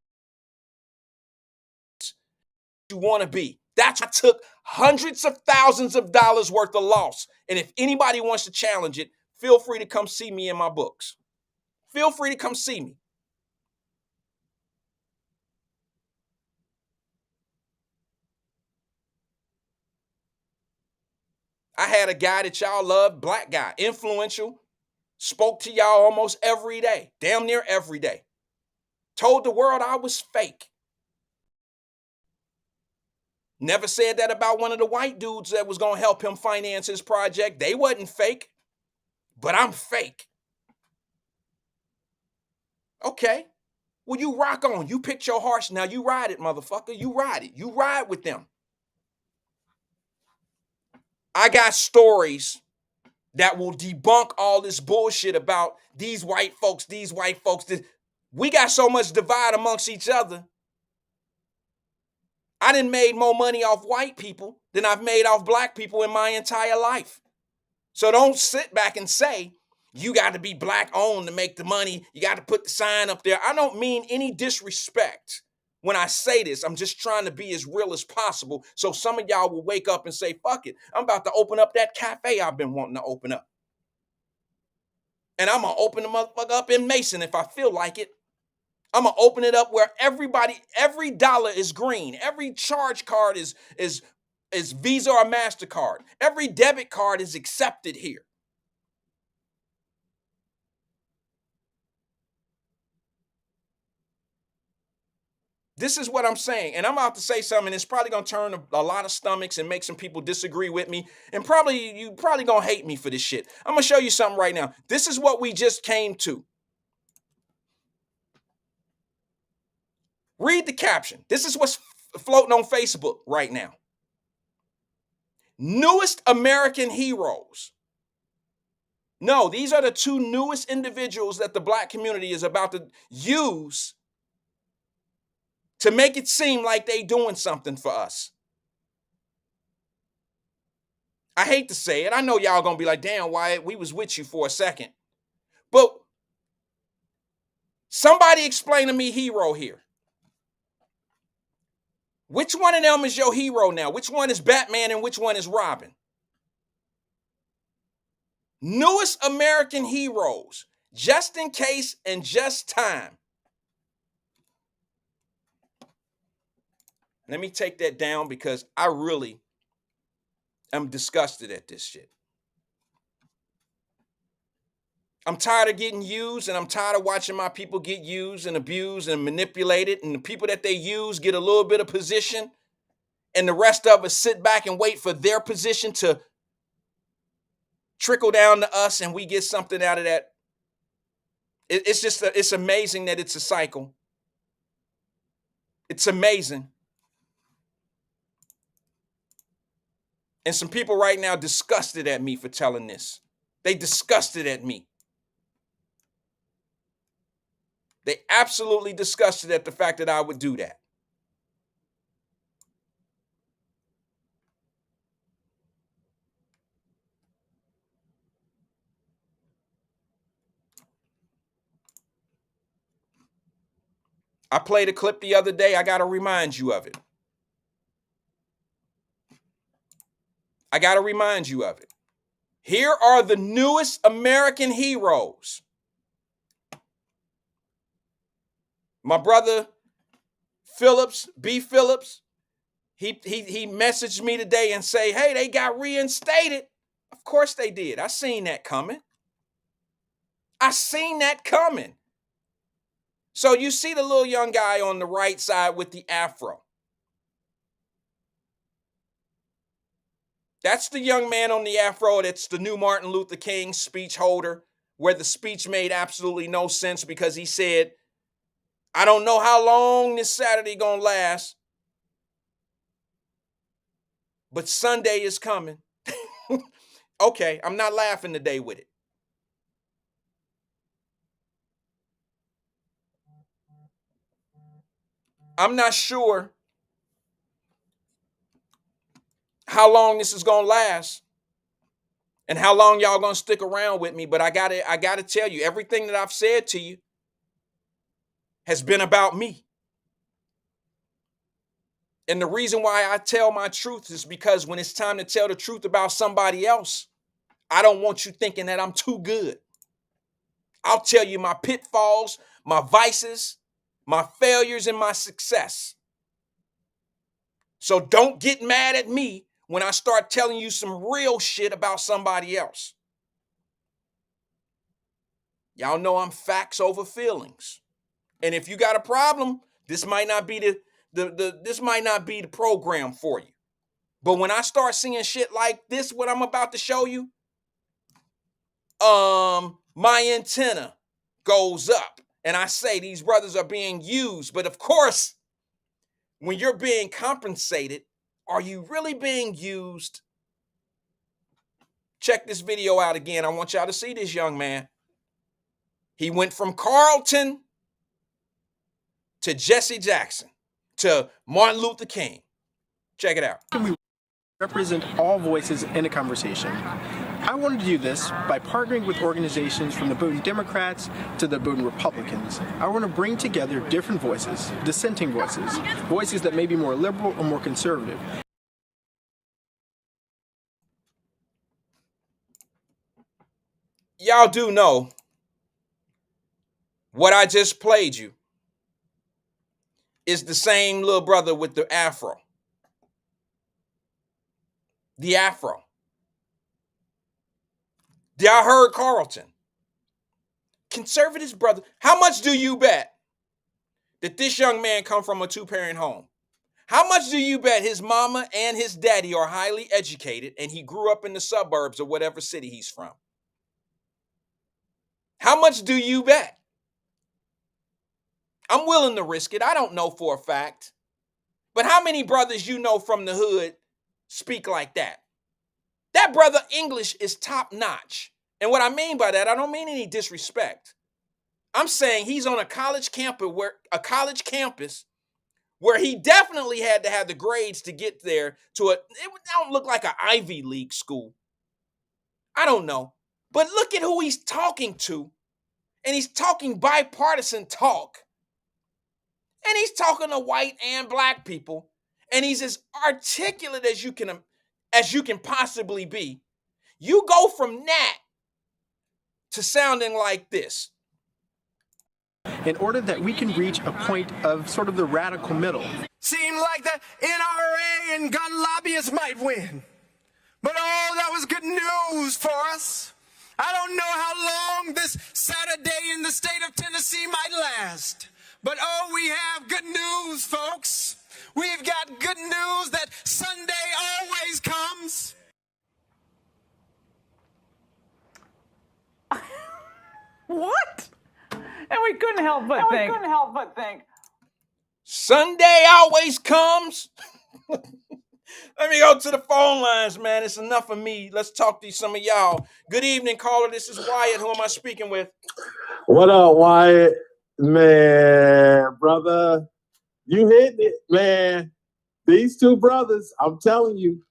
B: you want to be. That's why I took hundreds of thousands of dollars worth of loss. And if anybody wants to challenge it, feel free to come see me in my books. Feel free to come see me. I had a guy that y'all love, black guy, influential, spoke to y'all almost every day, damn near every day. Told the world I was fake. Never said that about one of the white dudes that was going to help him finance his project. They wasn't fake, but I'm fake. Okay. Well, you rock on. You picked your horse. Now you ride it, motherfucker. You ride it. You ride with them. I got stories that will debunk all this bullshit about these white folks, these white folks. We got so much divide amongst each other. I done made more money off white people than I've made off black people in my entire life. So don't sit back and say, you got to be black owned to make the money. You got to put the sign up there. I don't mean any disrespect when I say this. I'm just trying to be as real as possible. So some of y'all will wake up and say, fuck it. I'm about to open up that cafe I've been wanting to open up. And I'm going to open the motherfucker up in Mason if I feel like it. I'm going to open it up where every dollar is green. Every charge card is Visa or MasterCard. Every debit card is accepted here. This is what I'm saying. And I'm about to say something that's probably going to turn a lot of stomachs and make some people disagree with me. And you probably going to hate me for this shit. I'm going to show you something right now. This is what we just came to. Read the caption. This is what's floating on Facebook right now. Newest American heroes. No, these are the two newest individuals that the black community is about to use to make it seem like they doing something for us. I hate to say it. I know y'all gonna be like, damn, Wyatt, we was with you for a second. But somebody explain to me hero here. Which one of them is your hero now? Which one is Batman and which one is Robin? Newest American heroes, just in case and just time. Let me take that down because I really am disgusted at this shit. I'm tired of getting used, and I'm tired of watching my people get used and abused and manipulated, and the people that they use get a little bit of position, and the rest of us sit back and wait for their position to trickle down to us, and we get something out of that. It's amazing that it's a cycle. It's amazing. And some people right now disgusted at me for telling this. They disgusted at me. They absolutely disgusted at the fact that I would do that. I played a clip the other day. I got to remind you of it. I got to remind you of it. Here are the newest American heroes. My brother Phillips, B. Phillips, he messaged me today and say, hey, they got reinstated. Of course they did. I seen that coming. I seen that coming. So you see the little young guy on the right side with the afro. That's the young man on the afro. That's the new Martin Luther King speech holder, where the speech made absolutely no sense because he said, I don't know how long this Saturday gonna last, but Sunday is coming. Okay, I'm not laughing today with it. I'm not sure how long this is gonna last and how long y'all gonna stick around with me, but I gotta tell you, everything that I've said to you has been about me. And the reason why I tell my truth is because when it's time to tell the truth about somebody else, I don't want you thinking that I'm too good. I'll tell you my pitfalls, my vices, my failures, and my success. So don't get mad at me when I start telling you some real shit about somebody else. Y'all know I'm facts over feelings. And if you got a problem, this might not be the program for you. But when I start seeing shit like this, what I'm about to show you, my antenna goes up and I say these brothers are being used. But of course, when you're being compensated, are you really being used? Check this video out again. I want y'all to see this young man. He went from Carlton to Jesse Jackson to Martin Luther King. Check it out.
C: We represent all voices in a conversation. I wanted to do this by partnering with organizations from the Boone Democrats to the Boone Republicans. I want to bring together different voices, dissenting voices, voices that may be more liberal or more conservative.
B: Y'all do know what I just played you is the same little brother with the afro. The afro. Y'all heard Carlton. Conservatives, brother. How much do you bet that this young man come from a two-parent home? How much do you bet his mama and his daddy are highly educated and he grew up in the suburbs of whatever city he's from? How much do you bet? I'm willing to risk it. I don't know for a fact. But how many brothers you know from the hood speak like that? That brother English is top notch. And what I mean by that, I don't mean any disrespect. I'm saying he's on a college campus where he definitely had to have the grades to get there to it don't look like an Ivy League school. I don't know. But look at who he's talking to. And he's talking bipartisan talk. And he's talking to white and black people. And he's as articulate as you can possibly be. You go from that to sounding like this.
C: in order that we can reach a point of sort of the radical middle.
D: Seemed like the NRA and gun lobbyists might win. But oh, that was good news for us. I don't know how long this Saturday in the state of Tennessee might last. But oh, we have good news, folks. We've got good news that Sunday always comes.
E: What? And we couldn't help but think.
B: Sunday always comes. Let me go to the phone lines, man. It's enough of me. Let's talk to some of y'all. Good evening, caller. This is Wyatt. Who am I speaking with?
F: What up, Wyatt? Man, brother, you hit it, man. These two brothers, I'm telling you,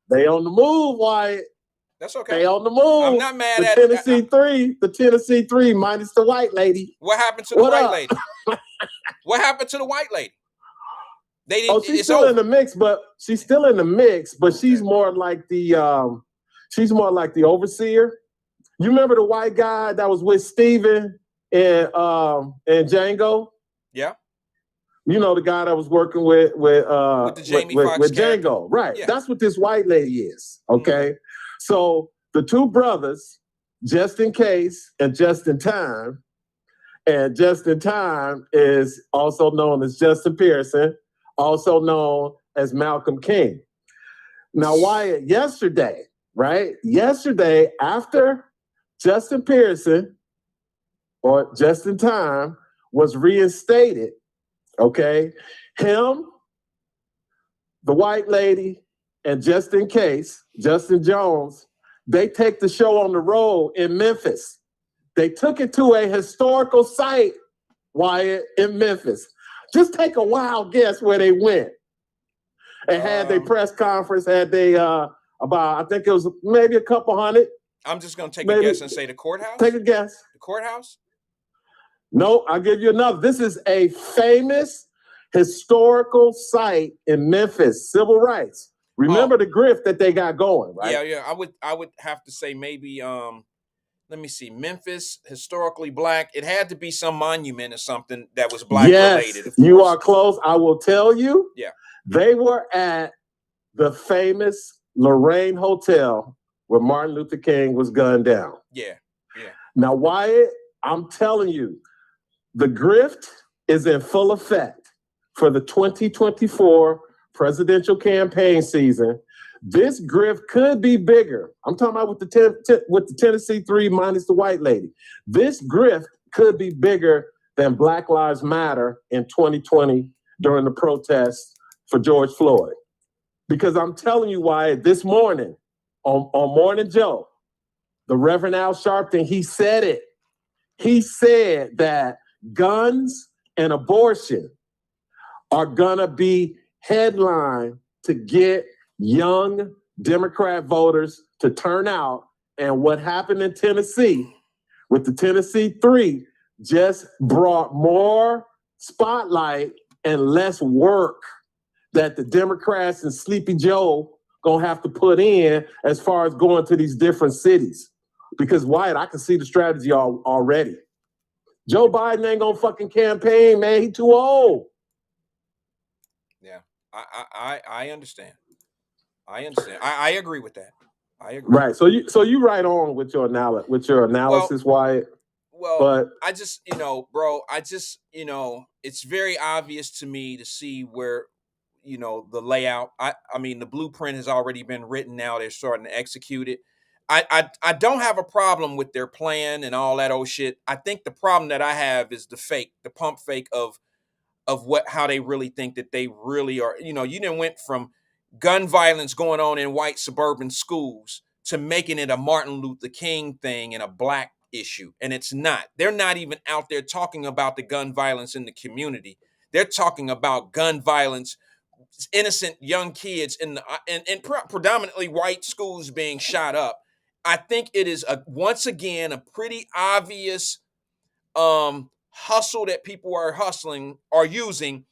F: they on the move, Wyatt.
B: That's okay.
F: They on the move.
B: I'm not mad
F: the
B: at
F: Tennessee three. The Tennessee three minus the white lady.
B: What happened to the
F: What
B: white
F: up?
B: lady? What happened to the white lady? They didn't.
F: Oh, she's
B: it's
F: still
B: over.
F: in the mix, but she's still in the mix. But she's more like the overseer. You remember the white guy that was with Steven and Django?
B: Yeah.
F: You know, the guy that was working with
B: the Jamie Foxx
F: with
B: character.
F: Django, right?
B: Yeah.
F: That's what this white lady is. Okay, so the two brothers, just in case and just in time, and just in time is also known as Justin Pearson, also known as Malcolm King. Now, Wyatt, yesterday, right? Yesterday, after Justin Pearson or Just in Time was reinstated. Okay, him, the white lady, and just in case, Justin Jones, they take the show on the road in Memphis. They took it to a historical site, Wyatt, in Memphis. Just take a wild guess where they went. And had their press conference, had they about, I think it was maybe a couple hundred.
B: I'm just going to take a guess and say the courthouse?
F: Take a guess.
B: The courthouse?
F: No, I'll give you another. This is a famous historical site in Memphis, civil rights. Remember the grift that they got going, right?
B: Yeah. I would have to say maybe let me see. Memphis, historically black. It had to be some monument or something that was black related.
F: Yes, you are close. I will tell you.
B: Yeah.
F: They were at the famous Lorraine Hotel where Martin Luther King was gunned down.
B: Yeah.
F: Now, Wyatt, I'm telling you, the grift is in full effect for the 2024 presidential campaign season. This grift could be bigger. I'm talking about with the Tennessee three minus the white lady. This grift could be bigger than Black Lives Matter in 2020 during the protests for George Floyd. Because I'm telling you, Wyatt, this morning on Morning Joe, the Reverend Al Sharpton, he said it. He said that guns and abortion are gonna be headline to get young Democrat voters to turn out. And what happened in Tennessee with the Tennessee three just brought more spotlight and less work that the Democrats and Sleepy Joe gonna have to put in as far as going to these different cities. Because Wyatt, I can see the strategy already. Joe Biden ain't gonna fucking campaign, man. He too old.
B: Yeah. I understand. I agree with that. I agree.
F: Right. So you right on with your analysis, Wyatt.
B: Well,
F: but
B: I just, bro, it's very obvious to me to see where, the layout. I mean, the blueprint has already been written now. They're starting to execute it. I don't have a problem with their plan and all that old shit. I think the problem that I have is the pump fake of how they really think that they really are. You didn't went from gun violence going on in white suburban schools to making it a Martin Luther King thing and a black issue. And it's not. They're not even out there talking about the gun violence in the community. They're talking about gun violence, innocent young kids in predominantly white schools being shot up. I think it is once again a pretty obvious hustle that people are using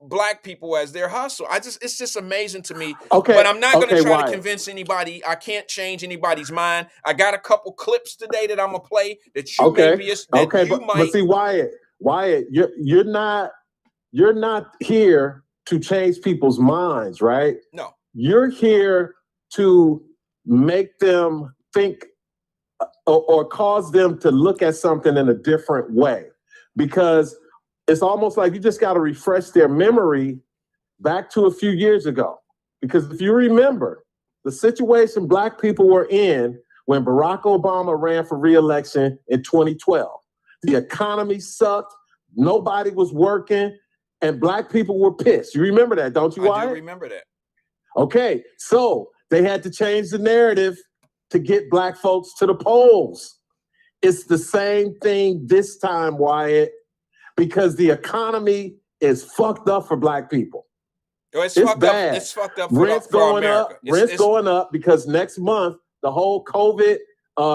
B: black people as their hustle. It's just amazing to me.
F: Okay.
B: But I'm not going to try
F: Wyatt.
B: to convince anybody. I can't change anybody's mind. I got a couple clips today that I'm gonna play that you
F: but see, Wyatt, you're not here to change people's minds, right?
B: No.
F: You're here to make them think or cause them to look at something in a different way, because it's almost like you just got to refresh their memory back to a few years ago. Because if you remember the situation black people were in when Barack Obama ran for re-election in 2012, the economy sucked, nobody was working, and black people were pissed. You remember that, don't you, Wyatt?
B: I do remember that.
F: Okay, so they had to change the narrative to get black folks to the polls. It's the same thing this time, Wyatt, because the economy is fucked up for black people.
B: It's
F: It's
B: fucked
F: bad.
B: up. It's fucked up
F: Rent's
B: for
F: going
B: America.
F: up. Rent's going up because next month the whole COVID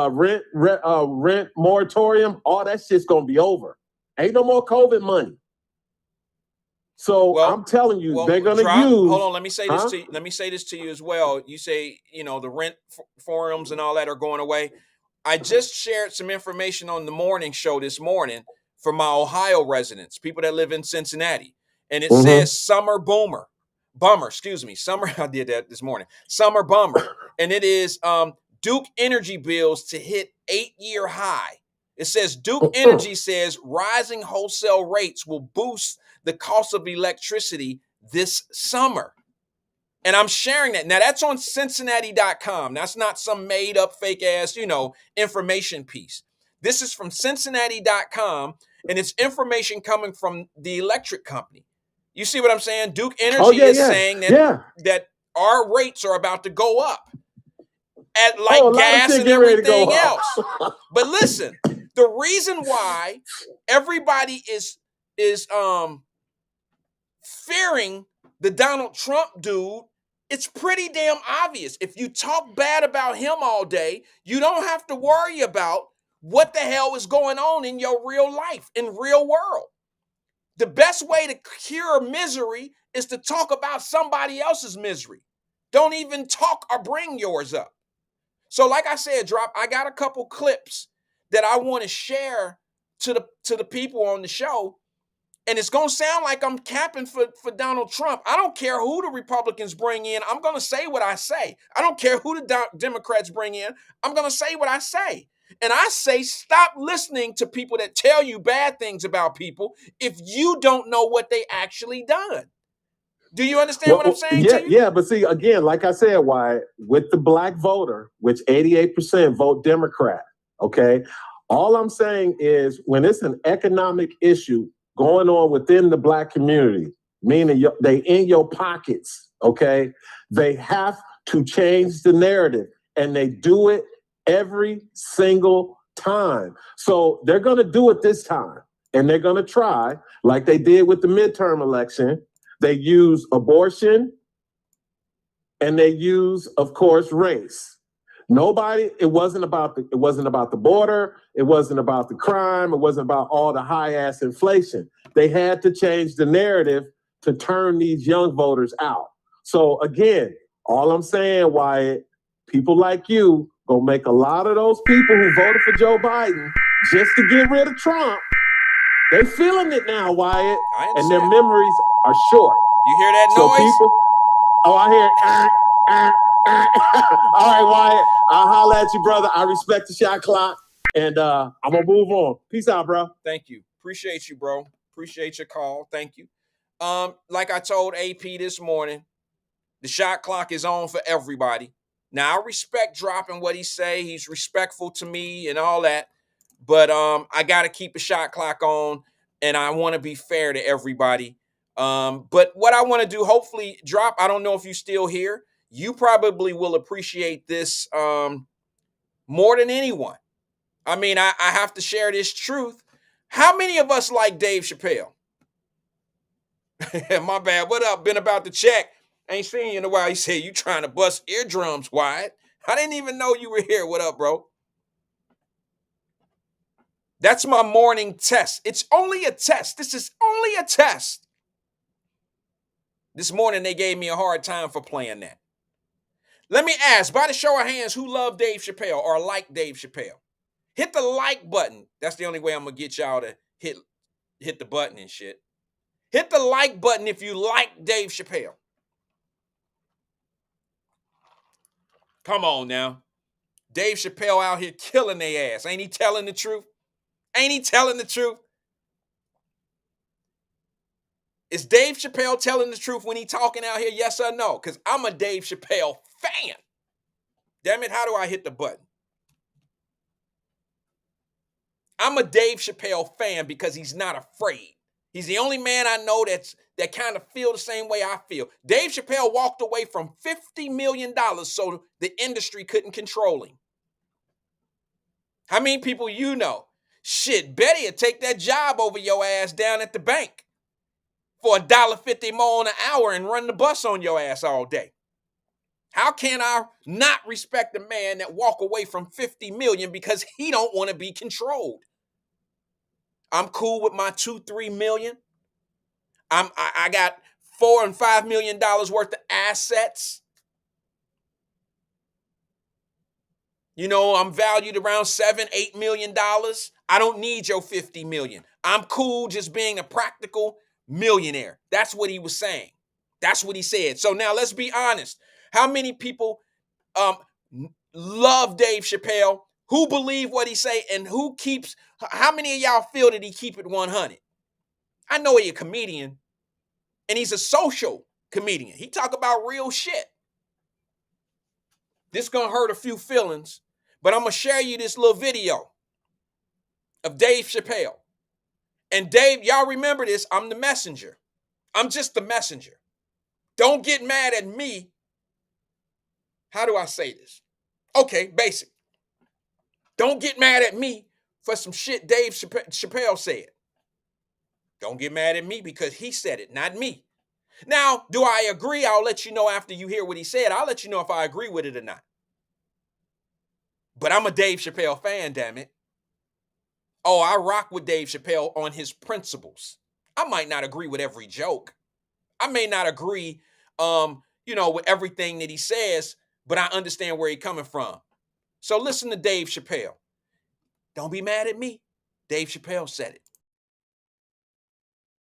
F: rent moratorium, all that shit's gonna be over. Ain't no more COVID money. So I'm telling you, they're gonna use.
B: Hold on, let me say this to you. Let me say this to you as well. You say, the rent forums and all that are going away. I just shared some information on the morning show this morning for my Ohio residents, people that live in Cincinnati, and it says summer bummer, excuse me, summer. I did that this morning. Summer bummer, and it is Duke Energy bills to hit 8-year high. It says Duke Energy says rising wholesale rates will boost the cost of electricity this summer. And I'm sharing that. Now, that's on Cincinnati.com. That's not some made up fake ass, information piece. This is from Cincinnati.com, and it's information coming from the electric company. You see what I'm saying? Duke Energy is saying that our rates are about to go up at gas and everything else. But listen, the reason why everybody is fearing the Donald Trump dude, it's pretty damn obvious. If you talk bad about him all day, you don't have to worry about what the hell is going on in your real life, in real world. The best way to cure misery is to talk about somebody else's misery. Don't even talk or bring yours up. So like I said, I got a couple clips that I want to share to the people on the show. And it's going to sound like I'm capping for Donald Trump. I don't care who the Republicans bring in. I'm going to say what I say. I don't care who the Democrats bring in. I'm going to say what I say. And I say, stop listening to people that tell you bad things about people if you don't know what they actually done. Do you understand what I'm saying to you?
F: Yeah, but see, again, like I said, why with the black voter, which 88% vote Democrat, okay? All I'm saying is when it's an economic issue going on within the black community, meaning they in your pockets, okay? They have to change the narrative, and they do it every single time. So they're going to do it this time, and they're going to try, like they did with the midterm election. They use abortion, and they use, of course, race. It wasn't about the border. It wasn't about the crime. It wasn't about all the high ass inflation. They had to change the narrative to turn these young voters out. So again, all I'm saying, Wyatt, people like you gonna make a lot of those people who voted for Joe Biden just to get rid of Trump. They feeling it now, Wyatt, and their memories are short.
B: You hear that noise?
F: I hear. All right, Wyatt, I'll holler at you, brother. I respect the shot clock, and I'm gonna move on. Peace out, bro.
B: Thank you. Appreciate you, bro. Appreciate your call. Thank you. Like I told AP this morning, the shot clock is on for everybody. Now, I respect dropping what he say. He's respectful to me and all that. But I got to keep a shot clock on, and I want to be fair to everybody. But what I want to do, hopefully, Drop, I don't know if you're still here. you probably will appreciate this more than anyone. I mean, I have to share this truth. How many of us like Dave Chappelle? My bad. What up? Been about to check. Ain't seen you in a while. He said, you trying to bust eardrums, Wyatt. I didn't even know you were here. What up, bro? That's my morning test. It's only a test. This is only a test. This morning, they gave me a hard time for playing that. Let me ask, by the show of hands, who love Dave Chappelle or like Dave Chappelle? Hit the like button. That's the only way I'm going to get y'all to hit the button and shit. Hit the like button if you like Dave Chappelle. Come on now. Dave Chappelle out here killing their ass. Ain't he telling the truth? Ain't he telling the truth? Is Dave Chappelle telling the truth when he talking out here? Yes or no? Because I'm a Dave Chappelle fan. Damn it, how do I hit the button? I'm a Dave Chappelle fan because he's not afraid. He's the only man I know that kind of feel the same way I feel. Dave Chappelle walked away from $50 million so the industry couldn't control him. How many people you know? Shit, Betty would take that job over your ass down at the bank for $1.50 more an hour and run the bus on your ass all day. How can I not respect a man that walk away from 50 million because he don't want to be controlled? I'm cool with my 2-3 million. I got $4 and $5 million worth of assets. You know, I'm valued around $7-8 million. I don't need your 50 million. I'm cool just being a practical millionaire. That's what he was saying. That's what he said. So now let's be honest. How many people love Dave Chappelle? Who believe what he say and how many of y'all feel that he keep it 100? I know he's a comedian and he's a social comedian. He talk about real shit. This gonna hurt a few feelings, but I'm gonna share you this little video of Dave Chappelle. And Dave, y'all remember this, I'm the messenger. I'm just the messenger. Don't get mad at me. How do I say this? Okay, basic. Don't get mad at me for some shit Dave Chappelle said. Don't get mad at me because he said it, not me. Now, do I agree? I'll let you know after you hear what he said. I'll let you know if I agree with it or not. But I'm a Dave Chappelle fan, damn it. Oh, I rock with Dave Chappelle on his principles. I might not agree with every joke. I may not agree, with everything that he says, but I understand where he's coming from. So listen to Dave Chappelle. Don't be mad at me. Dave Chappelle said it.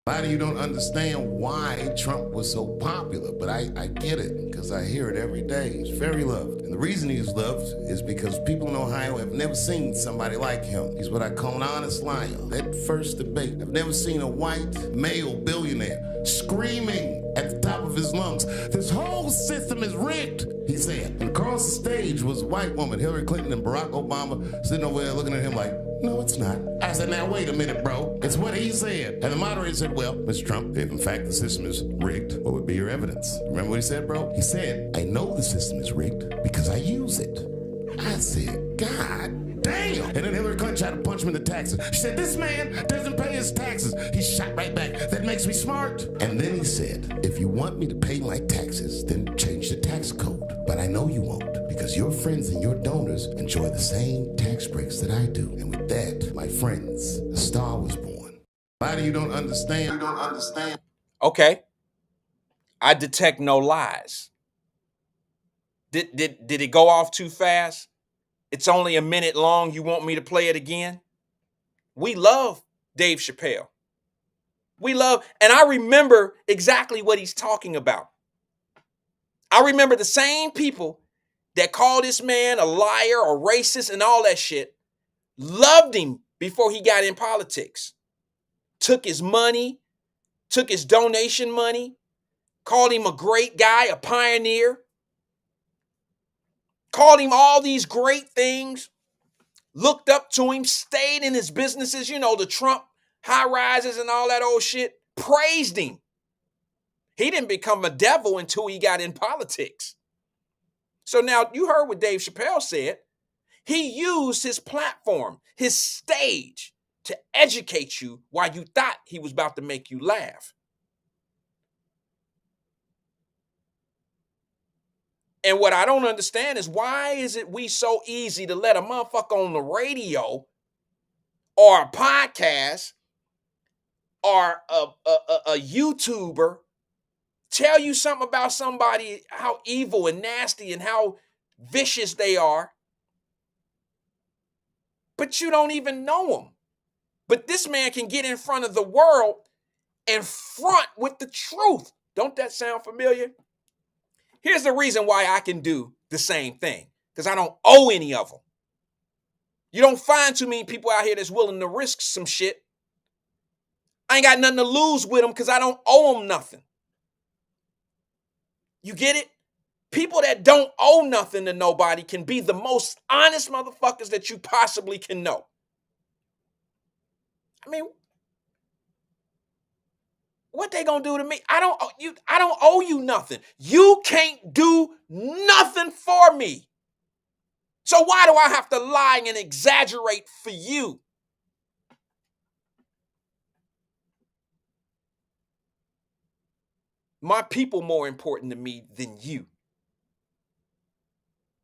G: A lot of you don't understand why Trump was so popular, but I get it because I hear it every day. He's very loved. And the reason he's loved is because people in Ohio have never seen somebody like him. He's what I call an honest liar. That first debate, I've never seen a white male billionaire screaming at the top of his lungs, "This whole system is rigged," he said. And across the stage was a white woman, Hillary Clinton and Barack Obama, sitting over there looking at him like, "No, it's not." I said, "Now, wait a minute, bro. It's what he said." And the moderator said, "Well, Mr. Trump, if in fact the system is rigged, what would be your evidence?" Remember what he said, bro? He said, "I know the system is rigged because I use it." I said, "God damn." And then Hillary Clinton tried to punch him in the taxes. She said, "This man doesn't pay his taxes." He shot right back. "That makes me smart." And then he said, "If you want me to pay my taxes, then change the tax code. But I know you won't because your friends and your donors enjoy the same tax breaks that I do." And with that, my friends, a star was born. A lot of you don't understand. You don't understand.
B: Okay. I detect no lies. Did it go off too fast? It's only a minute long. You want me to play it again? We love Dave Chappelle. And I remember exactly what he's talking about. I remember the same people that called this man a liar or racist and all that shit loved him before he got in politics. Took his money, took his donation money, called him a great guy, a pioneer, called him all these great things, looked up to him, stayed in his businesses, the Trump high rises and all that old shit, praised him. He didn't become a devil until he got in politics. So now you heard what Dave Chappelle said. He used his platform, his stage, to educate you while you thought he was about to make you laugh. And what I don't understand is, why is it we so easy to let a motherfucker on the radio or a podcast or a YouTuber tell you something about somebody, how evil and nasty and how vicious they are, but you don't even know them. But this man can get in front of the world and front with the truth. Don't that sound familiar? Here's the reason why I can do the same thing, because I don't owe any of them. You don't find too many people out here that's willing to risk some shit. I ain't got nothing to lose with them because I don't owe them nothing. You get it? People that don't owe nothing to nobody can be the most honest motherfuckers that you possibly can know. I mean, what they gonna do to me? I don't owe you nothing. You can't do nothing for me. So why do I have to lie and exaggerate for you? My people more important to me than you.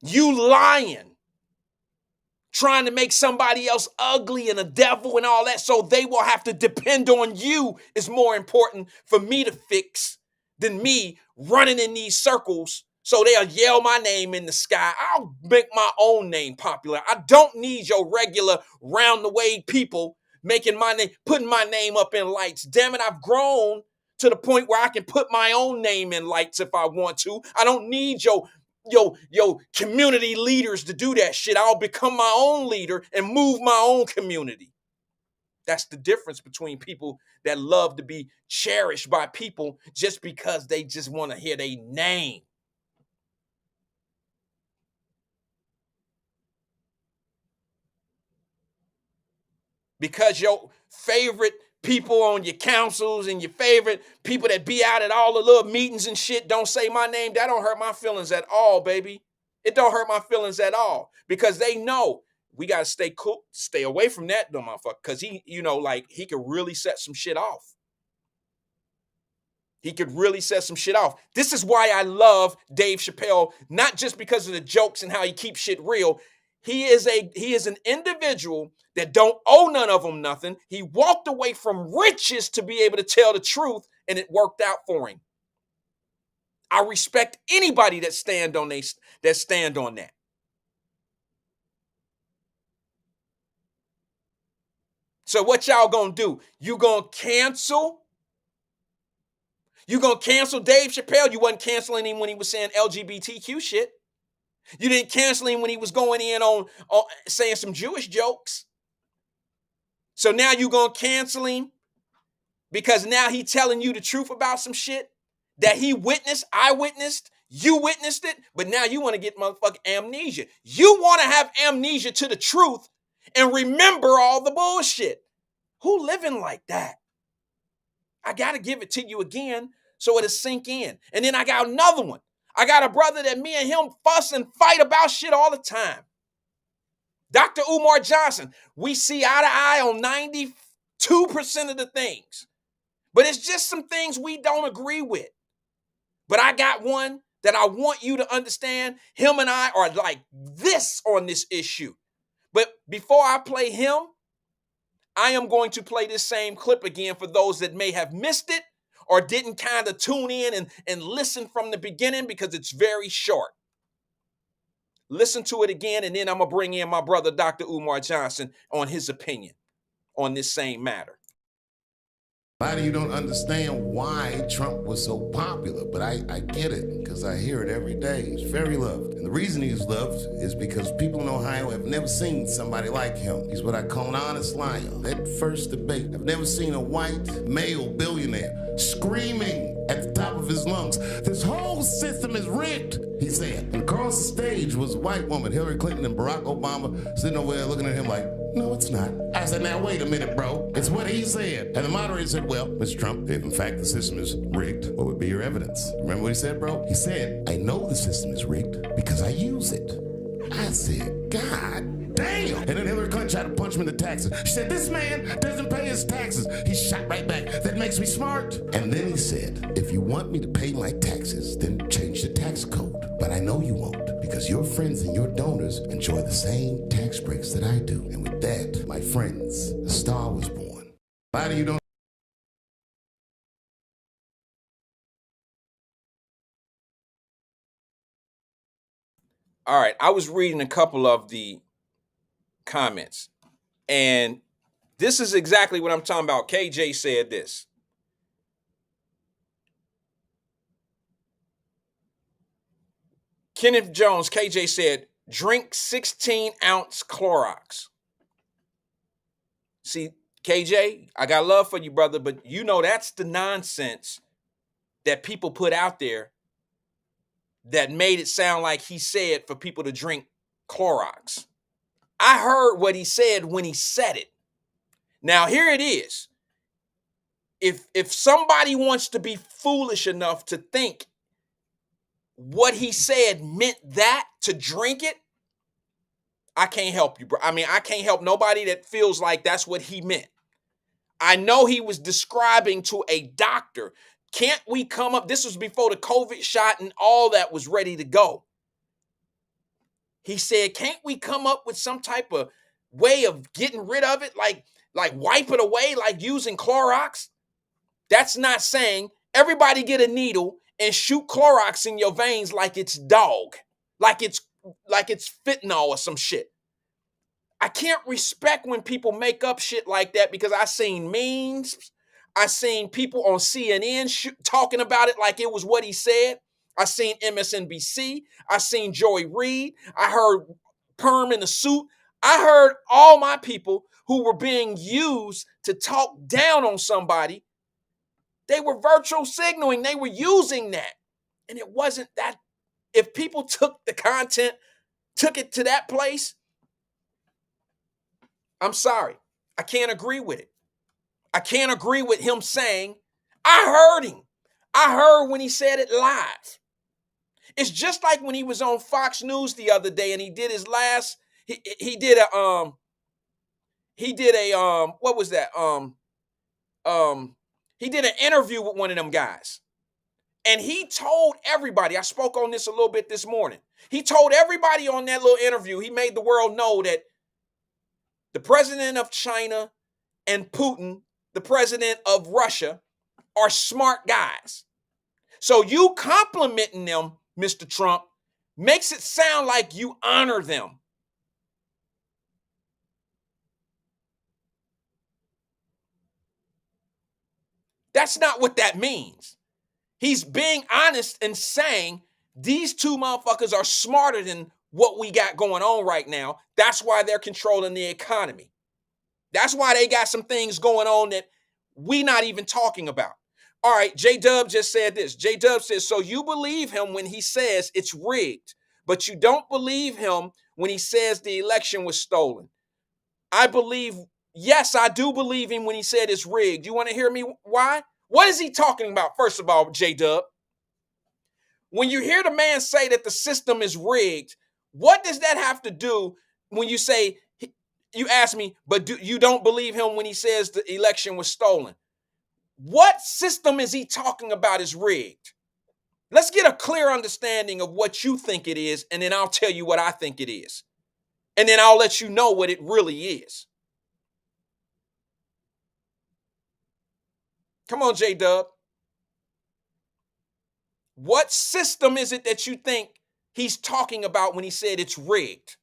B: You lying, trying to make somebody else ugly and a devil and all that so they will have to depend on you is more important for me to fix than me running in these circles so they'll yell my name in the sky. I'll make my own name popular. I don't need your regular round the way people making my name, putting my name up in lights. Damn it, I've grown to the point where I can put my own name in lights if I want to. I don't need your community leaders to do that shit. I'll become my own leader and move my own community. That's the difference between people that love to be cherished by people just because they just want to hear their name. Because your favorite people on your councils and your favorite people that be out at all the little meetings and shit don't say my name, that don't hurt my feelings at all, baby. It don't hurt my feelings at all, because they know we got to stay cool, stay away from that dumb motherfucker, because he could really set some shit off. He could really set some shit off. This is why I love Dave Chappelle, not just because of the jokes and how he keeps shit real. He is an individual that don't owe none of them nothing. He walked away from riches to be able to tell the truth, and it worked out for him. I respect anybody that stand on that. So what y'all gonna do? You gonna cancel? You gonna cancel Dave Chappelle? You wasn't canceling him when he was saying LGBTQ shit. You didn't cancel him when he was going in on saying some Jewish jokes. So now you gonna cancel him because now he telling you the truth about some shit that he witnessed, I witnessed, you witnessed it, but now you want to get motherfucking amnesia. You want to have amnesia to the truth and remember all the bullshit. Who living like that? I got to give it to you again so it'll sink in. And then I got another one. I got a brother that me and him fuss and fight about shit all the time. Dr. Umar Johnson, we see eye to eye on 92% of the things. But it's just some things we don't agree with. But I got one that I want you to understand. Him and I are like this on this issue. But before I play him, I am going to play this same clip again for those that may have missed it or didn't kind of tune in and listen from the beginning, because it's very short. Listen to it again, and then I'm going to bring in my brother, Dr. Umar Johnson, on his opinion on this same matter.
G: A lot of you don't understand why Trump was so popular, but I get it, because I hear it every day. He's very loved. And the reason he's loved is because people in Ohio have never seen somebody like him. He's what I call an honest liar. That first debate, I've never seen a white male billionaire screaming at the top of his lungs, "This whole system is rigged," he said. And across the stage was a white woman, Hillary Clinton and Barack Obama, sitting over there looking at him like, No, it's not. I said, now wait a minute, bro. It's what he said. And the moderator said, well, Mr. Trump, if in fact the system is rigged, what would be your evidence? Remember what he said, bro? He said, I know the system is rigged because I use it. I said, God damn. And then Hillary Clinton tried to punch him in the taxes. She said, this man doesn't pay his taxes. He shot right back. That makes me smart. And then he said, if you want me to pay my taxes, then change the tax code. But I know you won't, because your friends and your donors enjoy the same tax breaks that I do. And with that, my friends, a star was born. A lot of you don't.
B: All right, I was reading a couple of the comments, and this is exactly what I'm talking about. KJ said this. Kenneth Jones, KJ said, drink 16-ounce Clorox. See, KJ, I got love for you, brother, but you know that's the nonsense that people put out there that made it sound like he said for people to drink Clorox. I heard what he said when he said it. Now, here it is. If somebody wants to be foolish enough to think what he said meant that, to drink it, I can't help you, bro. I mean, I can't help nobody that feels like that's what he meant. I know he was describing to a doctor. Can't we come up? This was before the COVID shot and all that was ready to go. He said, can't we come up with some type of way of getting rid of it? Like wipe it away, like using Clorox? That's not saying everybody get a needle and shoot Clorox in your veins like it's dog, like it's fentanyl or some shit. I can't respect when people make up shit like that, because I seen memes. I seen people on CNN talking about it like it was what he said. I seen MSNBC. I seen Joy Reid. I heard Perm in the suit. I heard all my people who were being used to talk down on somebody. They were virtual signaling. They were using that. And it wasn't that. If people took the content, took it to that place, I'm sorry. I can't agree with it. I can't agree with him saying, I heard him. I heard when he said it live. It's just like when he was on Fox News the other day and he did his last, he did a what was that? He did an interview with one of them guys. And he told everybody, I spoke on this a little bit this morning. He told everybody on that little interview, he made the world know that the president of China and Putin, the president of Russia, are smart guys. So you complimenting them, Mr. Trump, makes it sound like you honor them. That's not what that means. He's being honest and saying these two motherfuckers are smarter than what we got going on right now. That's why they're controlling the economy. That's why they got some things going on that we not even talking about. All right, J-Dub just said this. J-Dub says, so you believe him when he says it's rigged, but you don't believe him when he says the election was stolen. Yes, I do believe him when he said it's rigged. You want to hear me why? What is he talking about, first of all, J-Dub? When you hear the man say that the system is rigged, what does that have to do when you say, you ask me, but you don't believe him when he says the election was stolen? What system is he talking about is rigged? Let's get a clear understanding of what you think it is, and then I'll tell you what I think it is. And then I'll let you know what it really is. Come on, J-Dub. What system is it that you think he's talking about when he said it's rigged?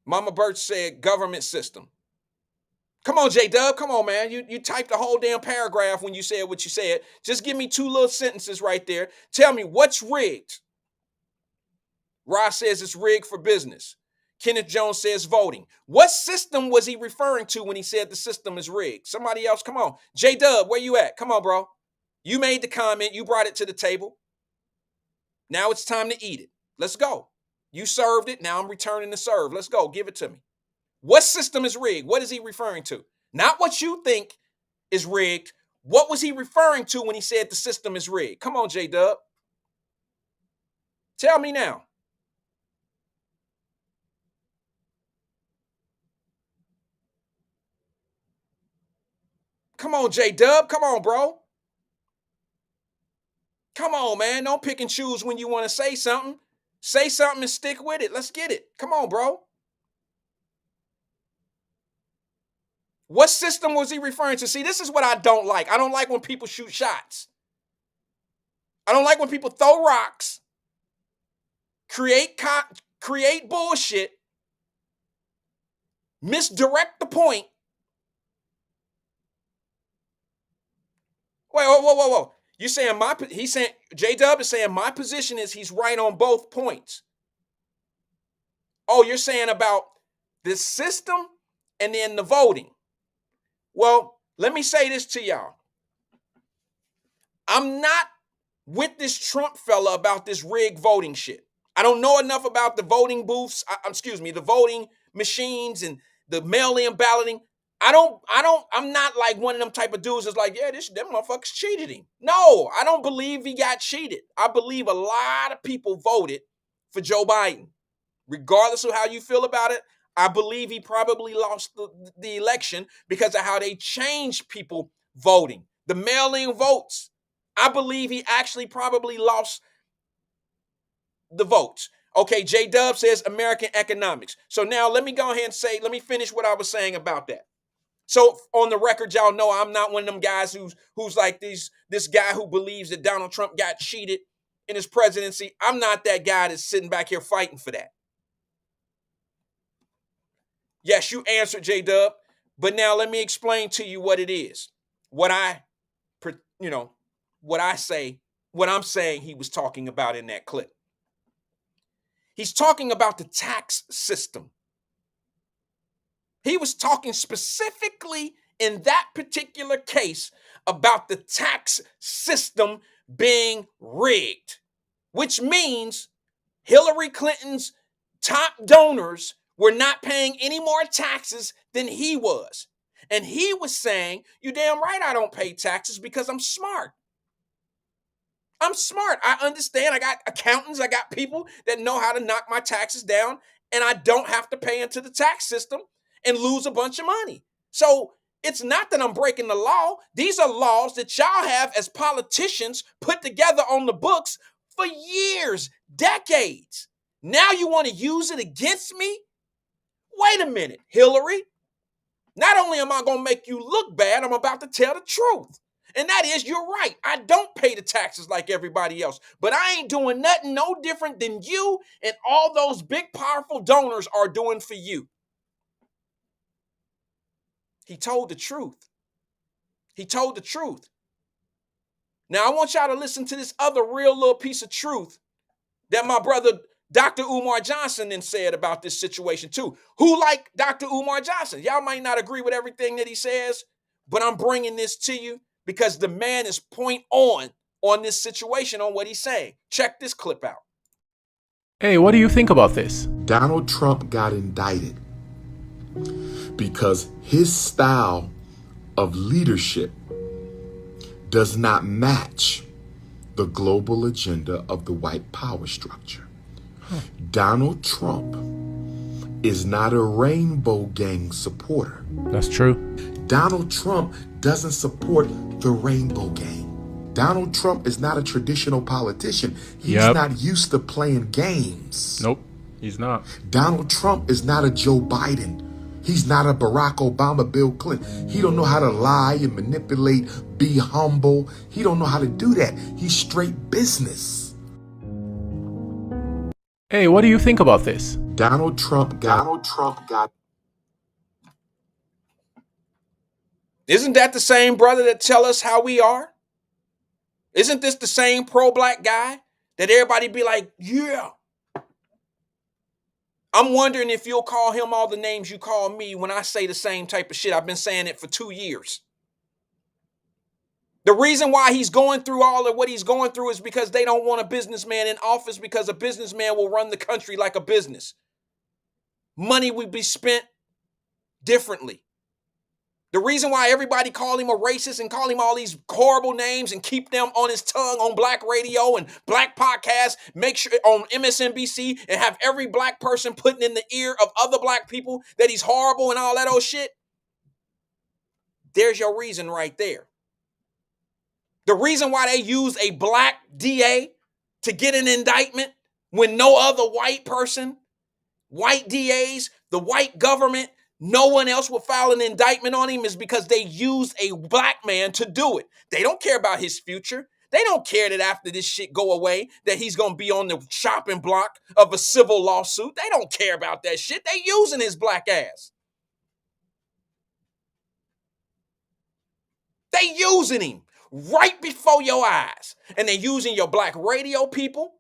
B: Mama Birch said government system. Come on, J-Dub. Come on, man. You typed a whole damn paragraph when you said what you said. Just give me two little sentences right there. Tell me what's rigged. Ross says it's rigged for business. Kenneth Jones says voting. What system was he referring to when he said the system is rigged? Somebody else, come on. J-Dub, where you at? Come on, bro. You made the comment. You brought it to the table. Now it's time to eat it. Let's go. You served it. Now I'm returning the serve. Let's go. Give it to me. What system is rigged? What is he referring to? Not what you think is rigged. What was he referring to when he said the system is rigged? Come on, J-Dub. Tell me now. Come on, J-Dub. Come on, bro. Come on, man. Don't pick and choose when you want to say something. Say something and stick with it. Let's get it. Come on, bro. What system was he referring to? See, this is what I don't like. I don't like when people shoot shots. I don't like when people throw rocks, create bullshit, misdirect the point. Wait, whoa. You saying he's saying J-Dub is saying my position is he's right on both points. Oh, you're saying about the system and then the voting. Well, let me say this to y'all. I'm not with this Trump fella about this rigged voting shit. I don't know enough about the voting booths, the voting machines and the mail-in balloting. I'm not like one of them type of dudes that's like, yeah, them motherfuckers cheated him. No, I don't believe he got cheated. I believe a lot of people voted for Joe Biden. Regardless of how you feel about it, I believe he probably lost the election because of how they changed people voting. The mail-in votes. I believe he actually probably lost the votes. Okay, J-Dub says American economics. So now let me go ahead and let me finish what I was saying about that. So on the record, y'all know I'm not one of them guys who's like this guy who believes that Donald Trump got cheated in his presidency. I'm not that guy that's sitting back here fighting for that. Yes, you answered, J-Dub, but now let me explain to you what it is. What I'm saying he was talking about in that clip. He's talking about the tax system. He was talking specifically in that particular case about the tax system being rigged, which means Hillary Clinton's top donors were not paying any more taxes than he was. And he was saying, you damn right I don't pay taxes because I'm smart. I'm smart. I understand. I got accountants. I got people that know how to knock my taxes down, and I don't have to pay into the tax system and lose a bunch of money. So it's not that I'm breaking the law. These are laws that y'all have as politicians put together on the books for years, decades. Now you want to use it against me? Wait a minute, Hillary. Not only am I going to make you look bad, I'm about to tell the truth. And that is, you're right. I don't pay the taxes like everybody else, but I ain't doing nothing no different than you and all those big, powerful donors are doing for you. He told the truth. He told the truth. Now, I want y'all to listen to this other real little piece of truth that my brother Dr. Umar Johnson then said about this situation too. Who like Dr. Umar Johnson? Y'all might not agree with everything that he says, but I'm bringing this to you because the man is point on this situation, on what he's saying. Check this clip out.
H: Hey, what do you think about this?
I: Donald Trump got indicted because his style of leadership does not match the global agenda of the white power structure. Donald Trump is not a Rainbow Gang supporter.
H: That's true.
I: Donald Trump doesn't support the Rainbow Gang. Donald Trump is not a traditional politician. He's not used to playing games.
H: Nope, he's not.
I: Donald Trump is not a Joe Biden. He's not a Barack Obama, Bill Clinton. He don't know how to lie and manipulate, be humble. He don't know how to do that. He's straight business.
H: Hey, what do you think about this?
I: Donald Trump got.
B: Isn't that the same brother that tell us how we are? Isn't this the same pro-black guy that everybody be like, yeah? I'm wondering if you'll call him all the names you call me when I say the same type of shit. I've been saying it for 2 years. The The reason why he's going through all of what he's going through is because they don't want a businessman in office, because a businessman will run the country like a business. Money would be spent differently. The reason why everybody call him a racist and call him all these horrible names and keep them on his tongue on black radio and black podcasts, make sure on MSNBC and have every black person putting in the ear of other black people that he's horrible and all that old shit. There's your reason right there. The reason why they use a black DA to get an indictment when no other white person, white DAs, the white government, no one else will file an indictment on him is because they use a black man to do it. They don't care about his future. They don't care that after this shit go away, that he's going to be on the chopping block of a civil lawsuit. They don't care about that shit. They using his black ass. They using him right before your eyes. And they using your black radio people.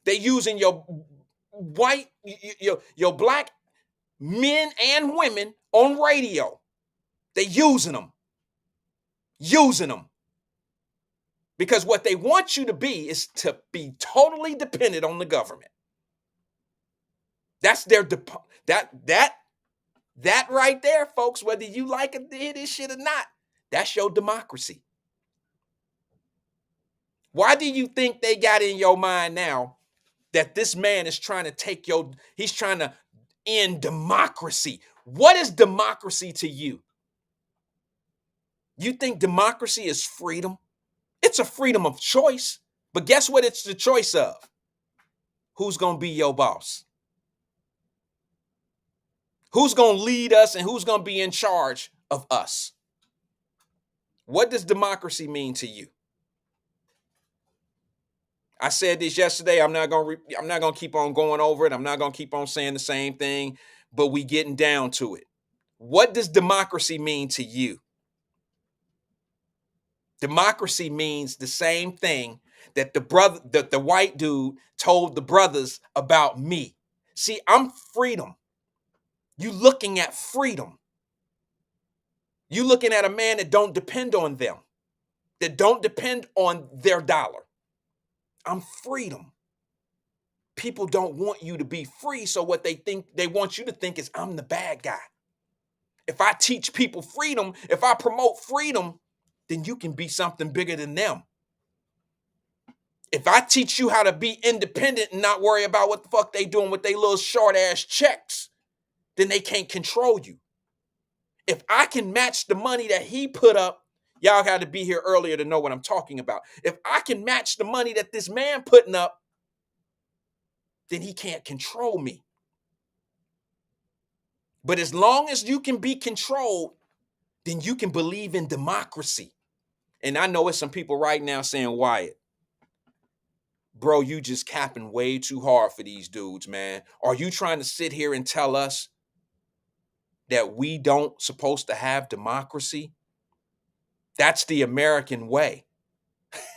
B: They using your white, your black men and women on radio. They using them. Because what they want you to be is to be totally dependent on the government. That's their that right there, folks, whether you like it, this shit or not, that's your democracy. Why do you think they got in your mind now that this man is trying to he's trying to end democracy? What is democracy to you? You think democracy is freedom? It's a freedom of choice. But guess what it's the choice of? Who's going to be your boss? Who's going to lead us and who's going to be in charge of us? What does democracy mean to you? I said this yesterday. I'm not going to keep on going over it. I'm not going to keep on saying the same thing, but we getting down to it. What does democracy mean to you? Democracy means the same thing that the white dude told the brothers about me. See, I'm freedom. You looking at freedom. You looking at a man that don't depend on them, that don't depend on their dollar. I'm freedom. People don't want you to be free, so what they want you to think is I'm the bad guy. If I teach people freedom, if I promote freedom, then you can be something bigger than them. If I teach you how to be independent and not worry about what the fuck they doing with their little short ass checks, then they can't control you. If I can match the money that he put up, y'all got to be here earlier to know what I'm talking about. If I can match the money that this man putting up, then he can't control me. But as long as you can be controlled, then you can believe in democracy. And I know it's some people right now saying, Wyatt, bro, you just capping way too hard for these dudes, man. Are you trying to sit here and tell us that we don't supposed to have democracy? That's the American way.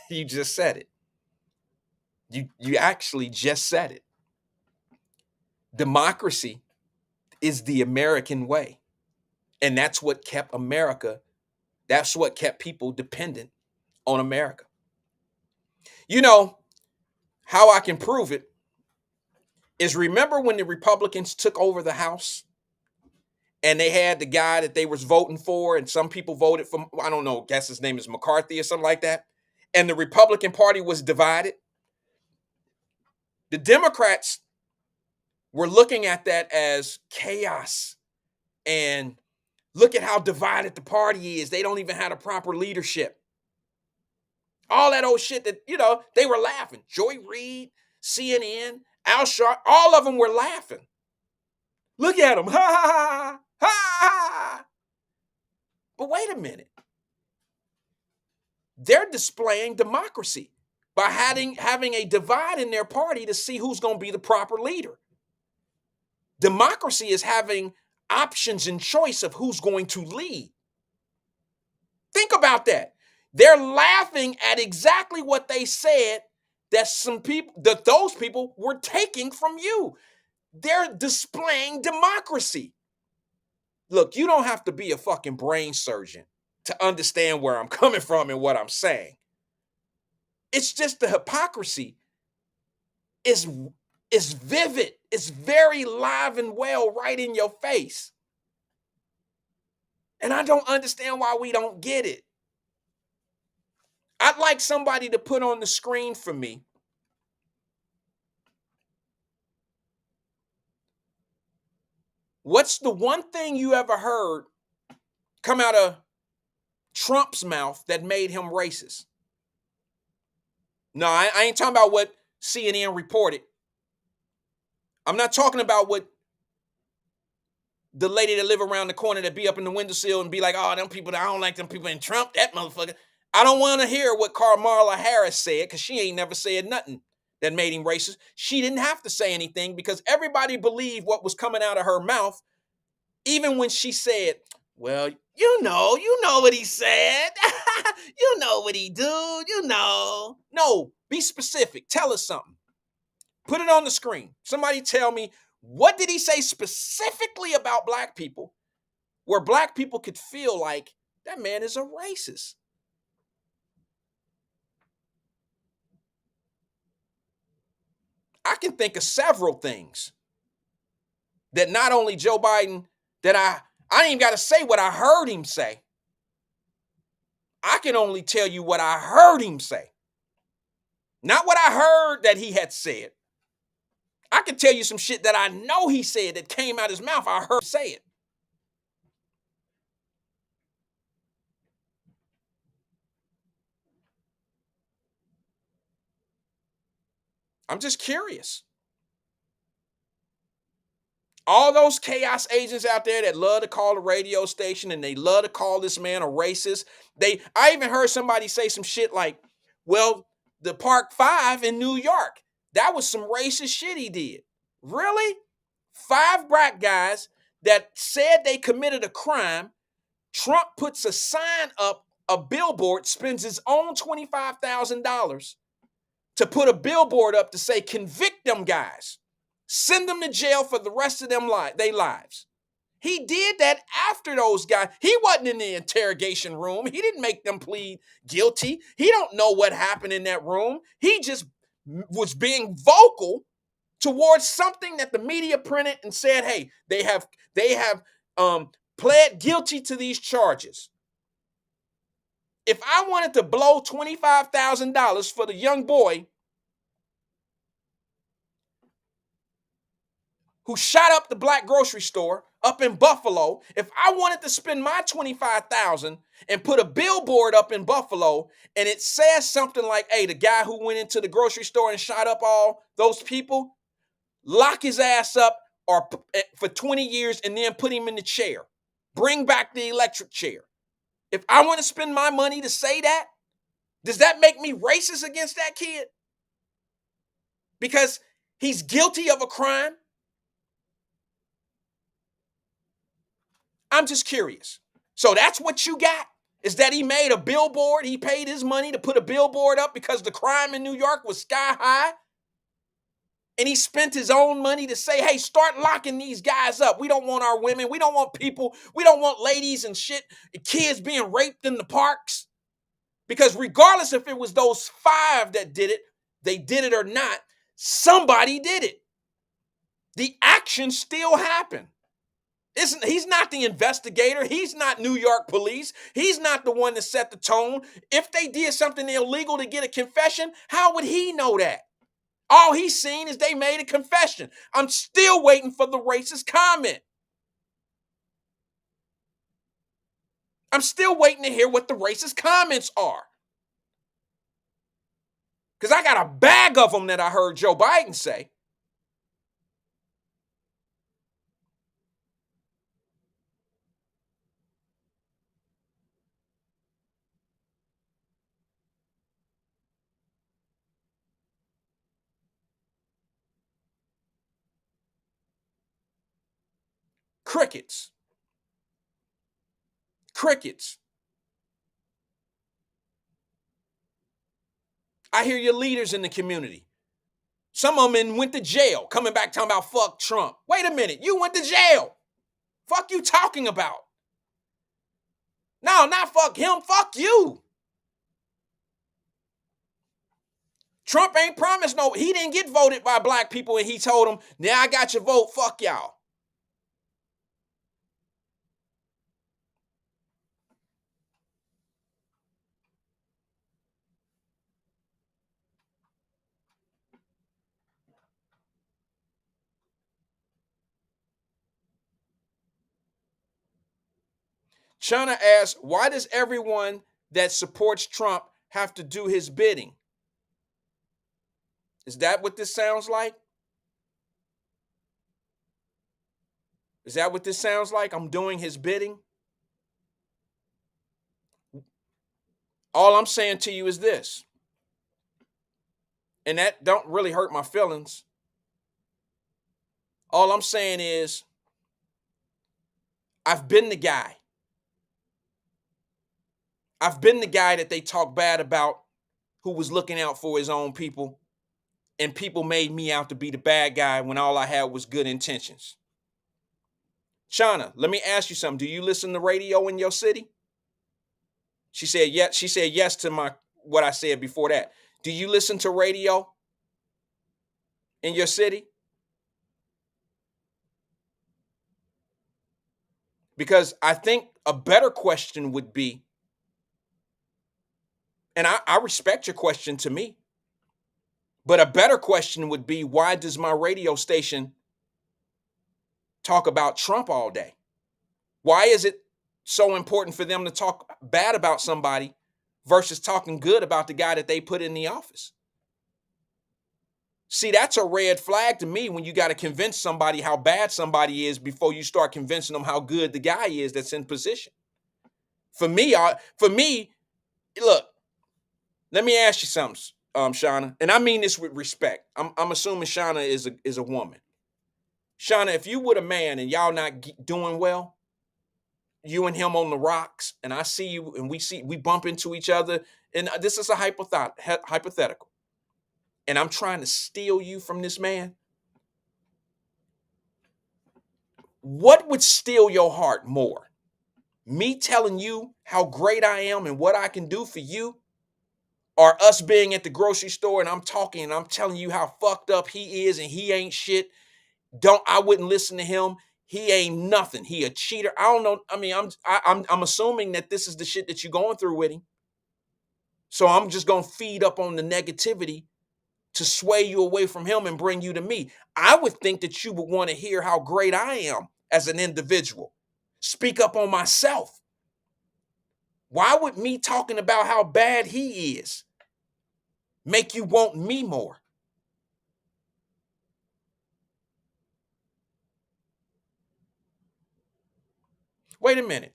B: You just said it. You actually just said it. Democracy is the American way. And that's what kept that's what kept people dependent on America. You know, how I can prove it is, remember when the Republicans took over the House and they had the guy that they was voting for, and some people voted for, I don't know, guess his name is McCarthy or something like that. And the Republican Party was divided. The Democrats were looking at that as chaos. And look at how divided the party is. They don't even have a proper leadership. All that old shit that, they were laughing. Joy Reid, CNN, Al Sharp, all of them were laughing. Look at them. Ha, ha, ha, ha, ha. But wait a minute. They're displaying democracy by having a divide in their party to see who's going to be the proper leader. Democracy is having options and choice of who's going to lead. Think about that. They're laughing at exactly what they said that those people were taking from you. They're displaying democracy. Look, you don't have to be a fucking brain surgeon to understand where I'm coming from and what I'm saying. It's just the hypocrisy is vivid. It's very live and well right in your face. And I don't understand why we don't get it. I'd like somebody to put on the screen for me what's the one thing you ever heard come out of Trump's mouth that made him racist? No, I ain't talking about what CNN reported. I'm not talking about what the lady that live around the corner that be up in the windowsill and be like, oh, them people, I don't like them people in Trump, that motherfucker. I don't want to hear what Kamala Harris said because she ain't never said nothing that made him racist. She didn't have to say anything because everybody believed what was coming out of her mouth, even when she said, well, you know what he said. You know what he do, you know. No, be specific. Tell us something. Put it on the screen. Somebody tell me, what did he say specifically about black people where black people could feel like that man is a racist? I can think of several things that not only Joe Biden, that I ain't even got to say what I heard him say. I can only tell you what I heard him say. Not what I heard that he had said. I can tell you some shit that I know he said that came out his mouth. I heard him say it. I'm just curious. All those chaos agents out there that love to call the radio station and they love to call this man a racist. I even heard somebody say some shit like, well, the Park 5 in New York, that was some racist shit he did. Really? 5 black guys that said they committed a crime. Trump puts a sign up, a billboard, spends his own $25,000 to put a billboard up to say, convict them guys. Send them to jail for the rest of their lives. He did that after those guys. He wasn't in the interrogation room. He didn't make them plead guilty. He don't know what happened in that room. He just was being vocal towards something that the media printed and said, hey, they have pled guilty to these charges. If I wanted to blow $25,000 for the young boy who shot up the black grocery store up in Buffalo, if I wanted to spend my $25,000 and put a billboard up in Buffalo and it says something like, hey, the guy who went into the grocery store and shot up all those people, lock his ass up or for 20 years and then put him in the chair. Bring back the electric chair. If I want to spend my money to say that, does that make me racist against that kid? Because he's guilty of a crime? I'm just curious. So that's what you got? Is that he made a billboard? He paid his money to put a billboard up because the crime in New York was sky high? And he spent his own money to say, hey, start locking these guys up. We don't want our women. We don't want people. We don't want ladies and shit, kids being raped in the parks. Because regardless if it was those 5 that did it, they did it or not, somebody did it. The action still happened. He's not the investigator. He's not New York police. He's not the one that set the tone. If they did something illegal to get a confession, how would he know that? All he's seen is they made a confession. I'm still waiting for the racist comment. I'm still waiting to hear what the racist comments are. Because I got a bag of them that I heard Joe Biden say. Crickets. Crickets. I hear your leaders in the community. Some of them went to jail, coming back talking about fuck Trump. Wait a minute, you went to jail. Fuck you talking about? No, not fuck him, fuck you. Trump ain't promised no, he didn't get voted by black people and he told them, now I got your vote, fuck y'all. Shauna asks, why does everyone that supports Trump have to do his bidding? Is that what this sounds like? Is that what this sounds like? I'm doing his bidding? All I'm saying to you is this, and that don't really hurt my feelings. All I'm saying is, I've been the guy. I've been the guy that they talk bad about who was looking out for his own people, and people made me out to be the bad guy when all I had was good intentions. Shauna, let me ask you something. Do you listen to radio in your city? She said yes. She said yes to what I said before that. Do you listen to radio in your city? Because I think a better question would be, and I respect your question to me, but a better question would be, why does my radio station talk about Trump all day? Why is it so important for them to talk bad about somebody versus talking good about the guy that they put in the office? See, that's a red flag to me when you got to convince somebody how bad somebody is before you start convincing them how good the guy is that's in position. For me, look, let me ask you something, Shauna, and I mean this with respect. I'm assuming Shauna is a woman. Shauna, if you were a man and y'all not doing well, you and him on the rocks, and I see you and we bump into each other, and this is a hypothetical, and I'm trying to steal you from this man, what would steal your heart more? Me telling you how great I am and what I can do for you, or us being at the grocery store and I'm talking and I'm telling you how fucked up he is and he ain't shit? I wouldn't listen to him. He ain't nothing. He a cheater. I don't know. I mean, I'm assuming that this is the shit that you're going through with him. So I'm just going to feed up on the negativity to sway you away from him and bring you to me. I would think that you would want to hear how great I am as an individual. Speak up on myself. Why would me talking about how bad he is make you want me more? Wait a minute.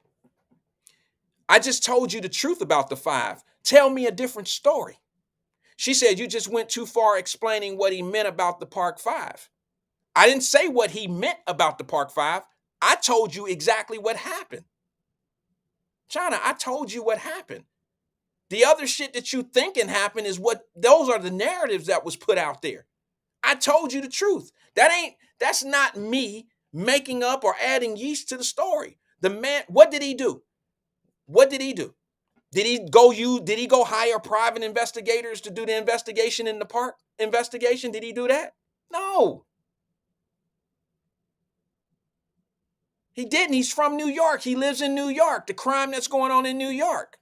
B: I just told you the truth about the 5. Tell me a different story. She said you just went too far explaining what he meant about the Park 5. I didn't say what he meant about the Park 5. I told you exactly what happened. China, I told you what happened. The other shit that you thinking happened is those are the narratives that was put out there. I told you the truth. That's not me making up or adding yeast to the story. The man, what did he do? What did he do? Did he go hire private investigators to do the investigation in the park investigation? Did he do that? No. He didn't. He's from New York. He lives in New York. The crime that's going on in New York.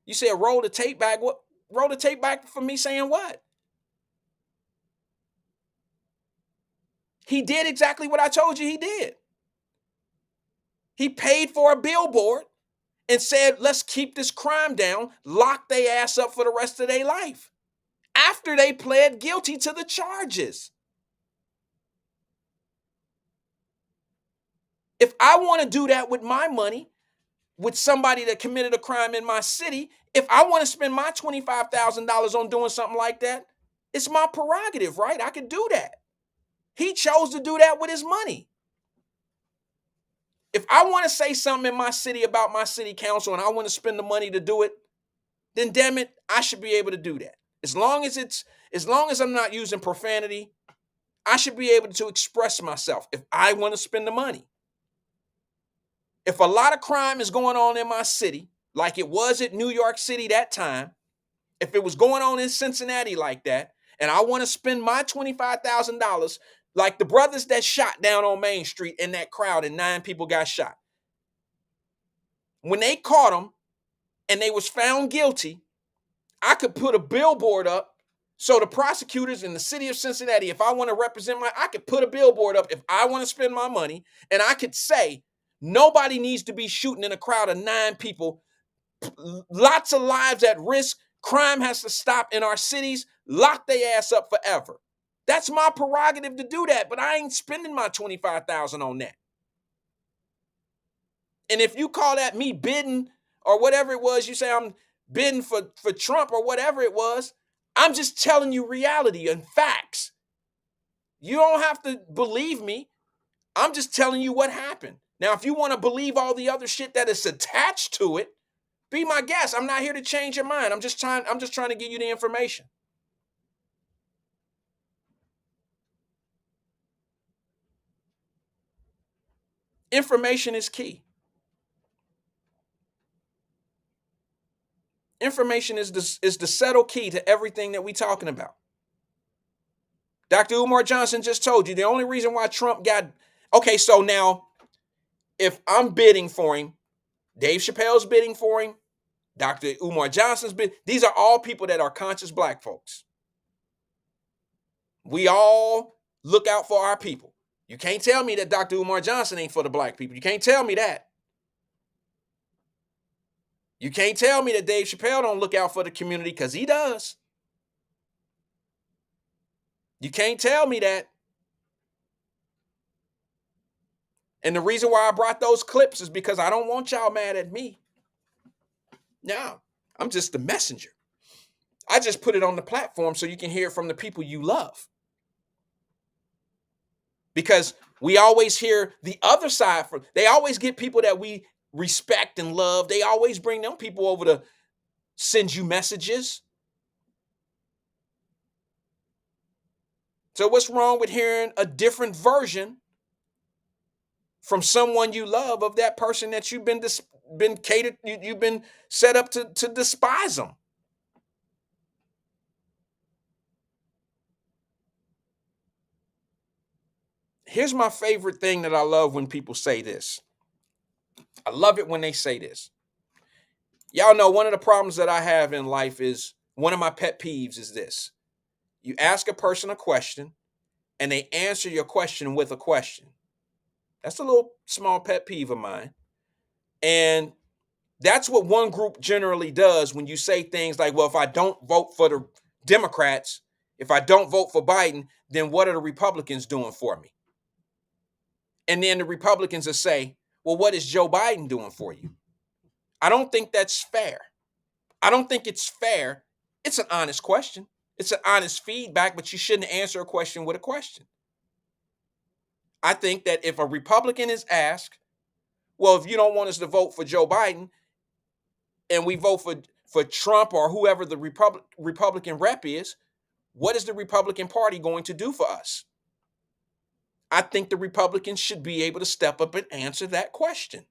B: You said roll the tape back. What? Roll the tape back for me saying what? He did exactly what I told you he did. He paid for a billboard and said, let's keep this crime down, lock their ass up for the rest of their life. After they pled guilty to the charges. If I want to do that with my money, with somebody that committed a crime in my city, if I want to spend my $25,000 on doing something like that, it's my prerogative, right? I could do that. He chose to do that with his money. If I want to say something in my city about my city council and I want to spend the money to do it, then damn it, I should be able to do that. As long as I'm not using profanity, I should be able to express myself if I want to spend the money. If a lot of crime is going on in my city, like it was at New York City that time, if it was going on in Cincinnati like that, and I want to spend my $25,000, like the brothers that shot down on Main Street in that crowd and 9 people got shot, when they caught them and they was found guilty, I could put a billboard up. So the prosecutors in the city of Cincinnati, if I want to represent I could put a billboard up if I want to spend my money, and I could say, nobody needs to be shooting in a crowd of 9 people. Lots of lives at risk. Crime has to stop in our cities. Lock their ass up forever. That's my prerogative to do that, but I ain't spending my $25,000 on that. And if you call that me bidding or whatever it was, you say I'm bidding for Trump or whatever it was, I'm just telling you reality and facts. You don't have to believe me. I'm just telling you what happened. Now, if you want to believe all the other shit that is attached to it, be my guest. I'm not here to change your mind. I'm just trying to give you the information. Information is key. Information is the subtle key to everything that we're talking about. Dr. Umar Johnson just told you the only reason why Trump got... Okay, so now, if I'm bidding for him, Dave Chappelle's bidding for him, Dr. Umar Johnson's bidding, these are all people that are conscious black folks. We all look out for our people. You can't tell me that Dr. Umar Johnson ain't for the black people. You can't tell me that. You can't tell me that Dave Chappelle don't look out for the community, because he does. You can't tell me that. And the reason why I brought those clips is because I don't want y'all mad at me. No, I'm just the messenger. I just put it on the platform so you can hear it from the people you love. Because we always hear the other side they always get people that we respect and love. They always bring them people over to send you messages. So what's wrong with hearing a different version from someone you love of that person that you've been catered, you've been set up to despise them? Here's my favorite thing that I love when people say this. I love it when they say this. Y'all know one of the problems that I have in life is, one of my pet peeves is this. You ask a person a question and they answer your question with a question. That's a little small pet peeve of mine. And that's what one group generally does when you say things like, well, if I don't vote for the Democrats, if I don't vote for Biden, then what are the Republicans doing for me? And then the Republicans will say, well, what is Joe Biden doing for you? I don't think that's fair. I don't think it's fair. It's an honest question. It's an honest feedback, but you shouldn't answer a question with a question. I think that if a Republican is asked, well, if you don't want us to vote for Joe Biden and we vote for Trump or whoever the Republican rep is, what is the Republican Party going to do for us? I think the Republicans should be able to step up and answer that question.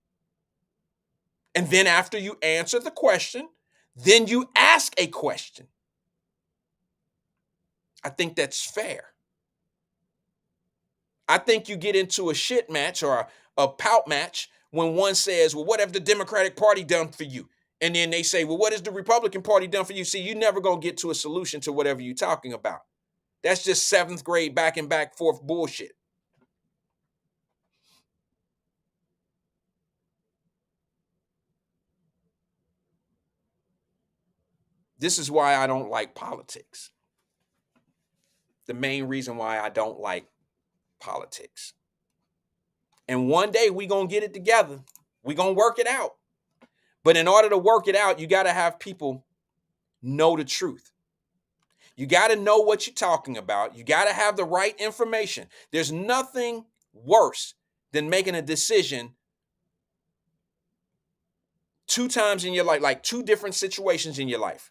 B: And then after you answer the question, then you ask a question. I think that's fair. I think you get into a shit match or a pout match when one says, well, what have the Democratic Party done for you? And then they say, well, what has the Republican Party done for you? See, you're never going to get to a solution to whatever you're talking about. That's just 7th grade back and back forth bullshit. This is why I don't like politics. The main reason why I don't like politics. And one day we're going to get it together. We're going to work it out. But in order to work it out, you got to have people know the truth. You got to know what you're talking about. You got to have the right information. There's nothing worse than making a decision 2 times in your life, like 2 different situations in your life.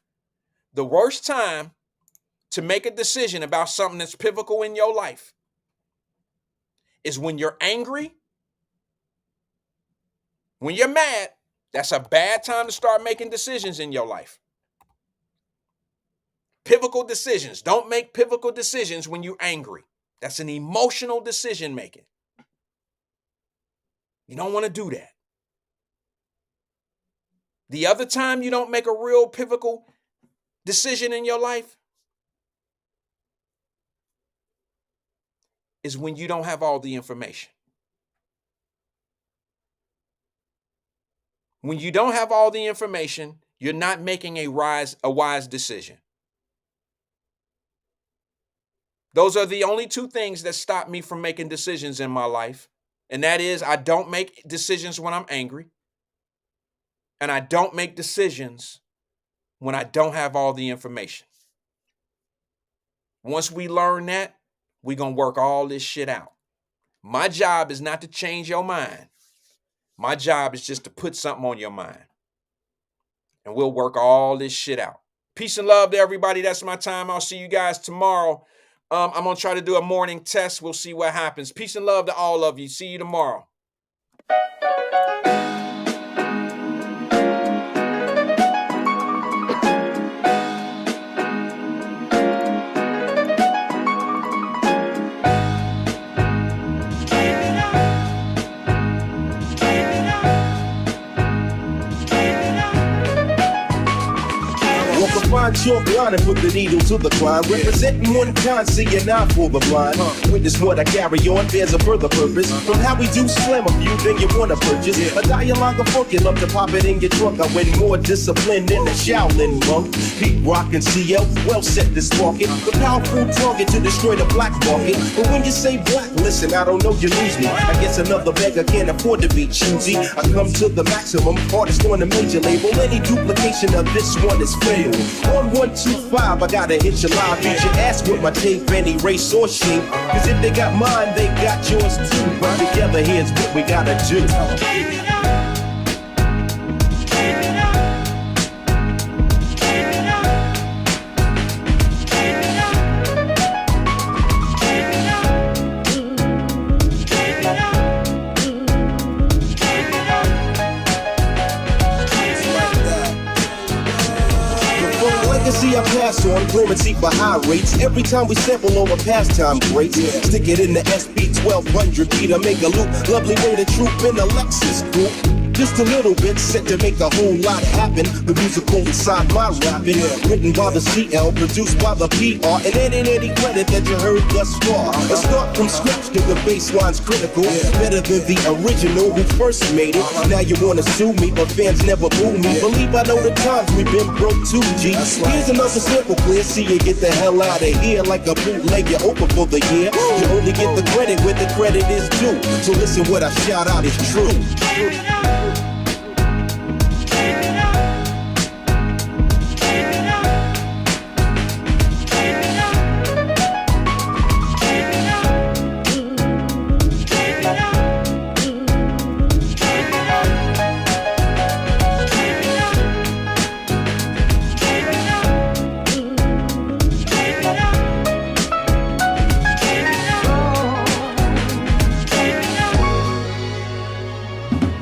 B: The worst time to make a decision about something that's pivotal in your life is when you're angry When you're mad, that's a bad time to start making decisions in your life. Pivotal decisions. Don't make pivotal decisions when you're angry. That's an emotional decision making. You don't want to do that. The other time you don't make a real pivotal decision in your life is when you don't have all the information. When you don't have all the information, you're not making a wise decision. Those are the only two things that stop me from making decisions in my life. And that is, I don't make decisions when I'm angry. And I don't make decisions when I don't have all the information. Once we learn that, we're going to work all this shit out. My job is not to change your mind. My job is just to put something on your mind. And we'll work all this shit out. Peace and love to everybody. That's my time. I'll see you guys tomorrow. I'm going to try to do a morning test. We'll see what happens. Peace and love to all of you. See you tomorrow.
J: Find chalk line and put the needle to the climb. Representing one kind, seeing eye for the blind. Witness what I carry on, there's a further purpose. From how we do slam a few, then you wanna purchase a dialogue of funk, you love to pop it in your trunk. I win more discipline than the Shaolin monk. Pete Rock and CL, well set to spark it. The powerful target to destroy the black market. But when you say black, listen, I don't know, you lose me. I guess another beggar can't afford to be choosy. I come to the maximum, artist on a major label. Any duplication of this one is failed. On 125, I gotta hit your live. Beat your ass with my tape, any race or shape. Cause if they got mine, they got yours too. But together, here's what we gotta do. See, I pass on fluency for high rates. Every time we sample over pastime greats, stick it in the SB 1200 beat. I make a loop, lovely way to troop in the Lexus group. Just a little bit set to make a whole lot happen. The musical inside my rapping, written by the CL, produced by the PR, and any credit that you heard thus far. A start from scratch to the bassline's critical, better than the original who first made it. Now you wanna sue me, but fans never boo me. Believe I know the times we've been broke too, G. Here's another sample clear, see you get the hell out of here like a bootleg. You're open for the year. You only get the credit where the credit is due. So listen, what I shout out is true.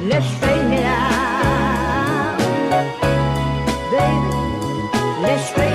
K: Let's straighten it out, baby. Let's straighten